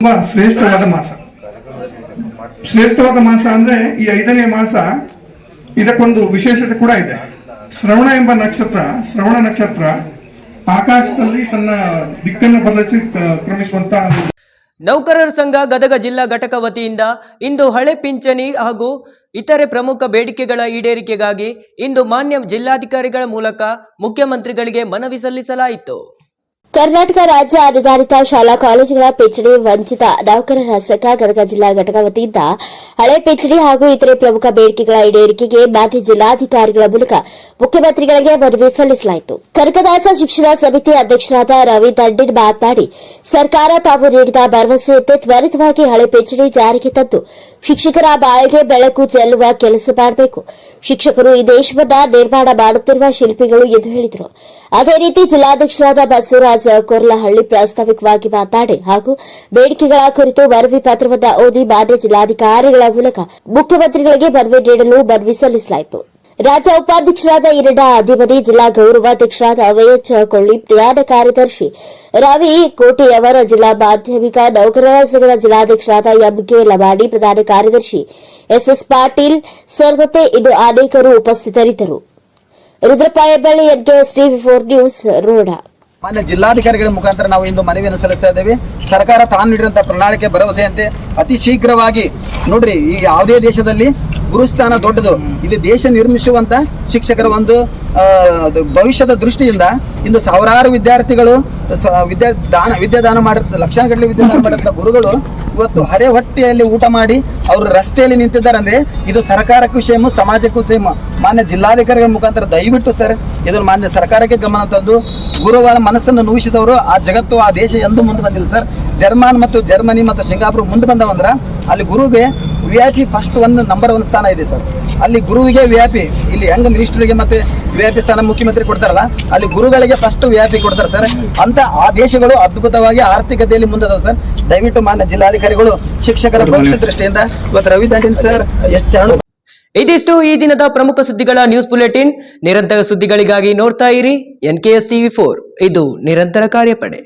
ತುಂಬಾ ಶ್ರೇಷ್ಠವಾದ ಮಾಸ ಅಂದ್ರೆ ಈ 5ನೇ ಮಾಸ, ಇದಕ್ಕೊಂದು ವಿಶೇಷತೆ ಕೂಡ ಇದೆ. ಶ್ರವಣ ಎಂಬ ಶ್ರವಣ ನಕ್ಷತ್ರ ಆಕಾಶದಲ್ಲಿ ತನ್ನ ದಿಕ್ಕನ್ನು ಬದಲಿಸಿ ಕ್ರಮಿಸುವಂತ. ನೌಕರರ ಸಂಘ ಗದಗ ಜಿಲ್ಲಾ ಘಟಕ ವತಿಯಿಂದ ಇಂದು ಹಳೆ ಪಿಂಚಣಿ ಹಾಗೂ ಇತರೆ ಪ್ರಮುಖ ಬೇಡಿಕೆಗಳ ಈಡೇರಿಕೆಗಾಗಿ ಇಂದು ಮಾನ್ಯ ಜಿಲ್ಲಾಧಿಕಾರಿಗಳ ಮೂಲಕ ಮುಖ್ಯಮಂತ್ರಿಗಳಿಗೆ ಮನವಿ ಸಲ್ಲಿಸಲಾಯಿತು. ಕರ್ನಾಟಕ ರಾಜ್ಯ ಅನುದಾನಿತ ಶಾಲಾ ಕಾಲೇಜುಗಳ ಪಿಂಚಣಿ ವಂಚಿತ ನೌಕರರ ಸಂಘ ಗದಗ ಜಿಲ್ಲಾ ಘಟಕ ವತಿಯಿಂದ ಹಳೆ ಪಿಂಚಣಿ ಹಾಗೂ ಇತರೆ ಪ್ರಮುಖ ಬೇಡಿಕೆಗಳ ಈಡೇರಿಕೆಗೆ ಮಾನ್ಯ ಜಿಲ್ಲಾಧಿಕಾರಿಗಳ ಮೂಲಕ ಮುಖ್ಯಮಂತ್ರಿಗಳಿಗೆ ಮನವಿ ಸಲ್ಲಿಸಲಾಯಿತು. ಕನಕದಾಸ ಶಿಕ್ಷಣ ಸಮಿತಿ ಅಧ್ಯಕ್ಷರಾದ ರವಿ ದಂಡಿನ್ ಮಾತನಾಡಿ, ಸರ್ಕಾರ ತಾವು ನೀಡಿದ ಭರವಸೆಯಂತೆ ತ್ವರಿತವಾಗಿ ಹಳೆ ಪಿಂಚಣಿ ಜಾರಿಗೆ ತಂದು ಶಿಕ್ಷಕರ ಬಾಳಿಗೆ ಬೆಳಕು ಚೆಲ್ಲುವ ಕೆಲಸ ಮಾಡಬೇಕು. ಶಿಕ್ಷಕರು ಈ ದೇಶವನ್ನ ನಿರ್ಮಾಣ ಮಾಡುತ್ತಿರುವ ಶಿಲ್ಪಿಗಳು ಎಂದು ಹೇಳಿದರು. ಅದೇ ರೀತಿ ಜಿಲ್ಲಾಧ್ಯಕ್ಷರಾದ ಬಸವರಾಜ ಕೊರ್ಲಹಳ್ಳಿ ಪ್ರಾಸ್ತಾವಿಕವಾಗಿ ಮಾತನಾಡಿ ಹಾಗೂ ಬೇಡಿಕೆಗಳ ಕುರಿತು ಮನವಿ ಪತ್ರವನ್ನು ಓದಿ ಮಾನ್ಯ ಜಿಲ್ಲಾಧಿಕಾರಿಗಳ ಮೂಲಕ ಮುಖ್ಯಮಂತ್ರಿಗಳಿಗೆ ಮನವಿ ನೀಡಲು ಮನವಿ ಸಲ್ಲಿಸಲಾಯಿತು. ರಾಜ್ಯ ಉಪಾಧ್ಯಕ್ಷರಾದ ಈರಣ್ಣ ಅಧಿಮನಿ, ಜಿಲ್ಲಾ ಗೌರವಾಧ್ಯಕ್ಷರಾದ ವೈಎಚ್ ಕೊಳ್ಳಿ, ಪ್ರಧಾನ ಕಾರ್ಯದರ್ಶಿ ರವಿ ಕೋಟೆಯವರ, ಜಿಲ್ಲಾ ಮಾಧ್ಯಮಿಕ ನೌಕರರ ಸಂಘದ ಜಿಲ್ಲಾಧ್ಯಕ್ಷರಾದ ಎಂಕೆ ಲಮಾಡಿ, ಪ್ರಧಾನ ಕಾರ್ಯದರ್ಶಿ ಎಸ್ಎಸ್ ಪಾಟೀಲ್ ಸೇರಿದಂತೆ ಇನ್ನು ಅನೇಕರು ಉಪಸ್ಥಿತರಿದ್ದರು. ರುದ್ರಪಾಯಬಳ್ಳಿ, NKS TV4 ನ್ಯೂಸ್, ರೋಡ. ಮಾನ್ಯ ಜಿಲ್ಲಾಧಿಕಾರಿಗಳ ಮುಖಾಂತರ ನಾವು ಇಂದು ಮನವಿಯನ್ನು ಸಲ್ಲಿಸ್ತಾ ಇದ್ದೇವೆ. ಸರ್ಕಾರ ತಾನು ನೀಡಿದಂತಹ ಪ್ರಣಾಳಿಕೆ ಭರವಸೆಯಂತೆ ಅತಿ ಶೀಘ್ರವಾಗಿ ನೋಡ್ರಿ, ಈ ಯಾವುದೇ ದೇಶದಲ್ಲಿ ಗುರುಸ್ಥಾನ ದೊಡ್ಡದು. ಇದು ದೇಶ ನಿರ್ಮಿಸುವಂತ ಶಿಕ್ಷಕರ ಒಂದು ಭವಿಷ್ಯದ ದೃಷ್ಟಿಯಿಂದ ಇಂದು ಸಾವಿರಾರು ವಿದ್ಯಾರ್ಥಿಗಳು ವಿದ್ಯಾದಾನ ಮಾಡಿರ್ತಾರೆ, ಲಕ್ಷಾಂಗಟ್ಟಲೆ ವಿದ್ಯಾದಾನ ಮಾಡಿರ್ತಾರೆ ಗುರುಗಳು ಇವತ್ತು ಹರೆ ಹೊಟ್ಟೆಯಲ್ಲಿ ಊಟ ಮಾಡಿ ಅವರು ರಸ್ತೆಯಲ್ಲಿ ನಿಂತಿದ್ದಾರೆ. ಅಂದ್ರೆ ಇದು ಸರ್ಕಾರಕ್ಕೂ ಸೇಮು, ಸಮಾಜಕ್ಕೂ ಸೇಮು. ಮಾನ್ಯ ಜಿಲ್ಲಾಧಿಕಾರಿಗಳ ಮುಖಾಂತರ ದಯವಿಟ್ಟು ಸರ್ ಇದನ್ನು ಮಾನ್ಯ ಸರ್ಕಾರಕ್ಕೆ ಗಮನ ತಂದು ಗುರುವಾರ ಮನಸ್ಸನ್ನು ನೋಯಿಸಿದವರು ಆ ಜಗತ್ತು, ಆ ದೇಶ ಎಂದೂ ಮುಂದೆ ಬಂದಿಲ್ಲ ಸರ್. ಜರ್ಮನಿ ಮತ್ತು ಸಿಂಗಾಪುರ್ ಮುಂದೆ ಬಂದವಂದ್ರ ಅಲ್ಲಿ ಗುರುಗೆ VIP ಫಸ್ಟ್ ನಂಬರ್ 1 ಸ್ಥಾನ ಇದೆ ಸರ್. ಅಲ್ಲಿ ಗುರುವಿಗೆ VIP, ಇಲ್ಲಿ ಹೆಂಗ ಮಿನಿಸ್ಟರ್ಗೆ ಮತ್ತೆ VIP ಸ್ಥಾನ ಮುಖ್ಯಮಂತ್ರಿ ಕೊಡ್ತಾರಲ್ಲ, ಅಲ್ಲಿ ಗುರುಗಳಿಗೆ ಫಸ್ಟ್ VIP ಕೊಡ್ತಾರೆ ಸರ್. ಅಂತ ಆ ದೇಶಗಳು ಅದ್ಭುತವಾಗಿ ಆರ್ಥಿಕತೆಯಲ್ಲಿ ಮುಂದದ ಸರ್. ದಯವಿಟ್ಟು ಮಾನ್ಯ ಜಿಲ್ಲಾಧಿಕಾರಿಗಳು ಶಿಕ್ಷಕರ ಭವಿಷ್ಯ ದೃಷ್ಟಿಯಿಂದ ಇವತ್ತು ರವಿ ದಂಡಿನ್ ಸರ್, ಎಸ್ ಚರಣ್. ಇದಿಷ್ಟು ಈ ದಿನದ ಪ್ರಮುಖ ಸುದ್ದಿಗಳ ನ್ಯೂಸ್ ಬುಲೆಟಿನ್. ನಿರಂತರ ಸುದ್ದಿಗಳಿಗಾಗಿ ನೋಡ್ತಾ ಇರಿ NKS TV4, ಇದು ನಿರಂತರ ಕಾರ್ಯಪಡೆ.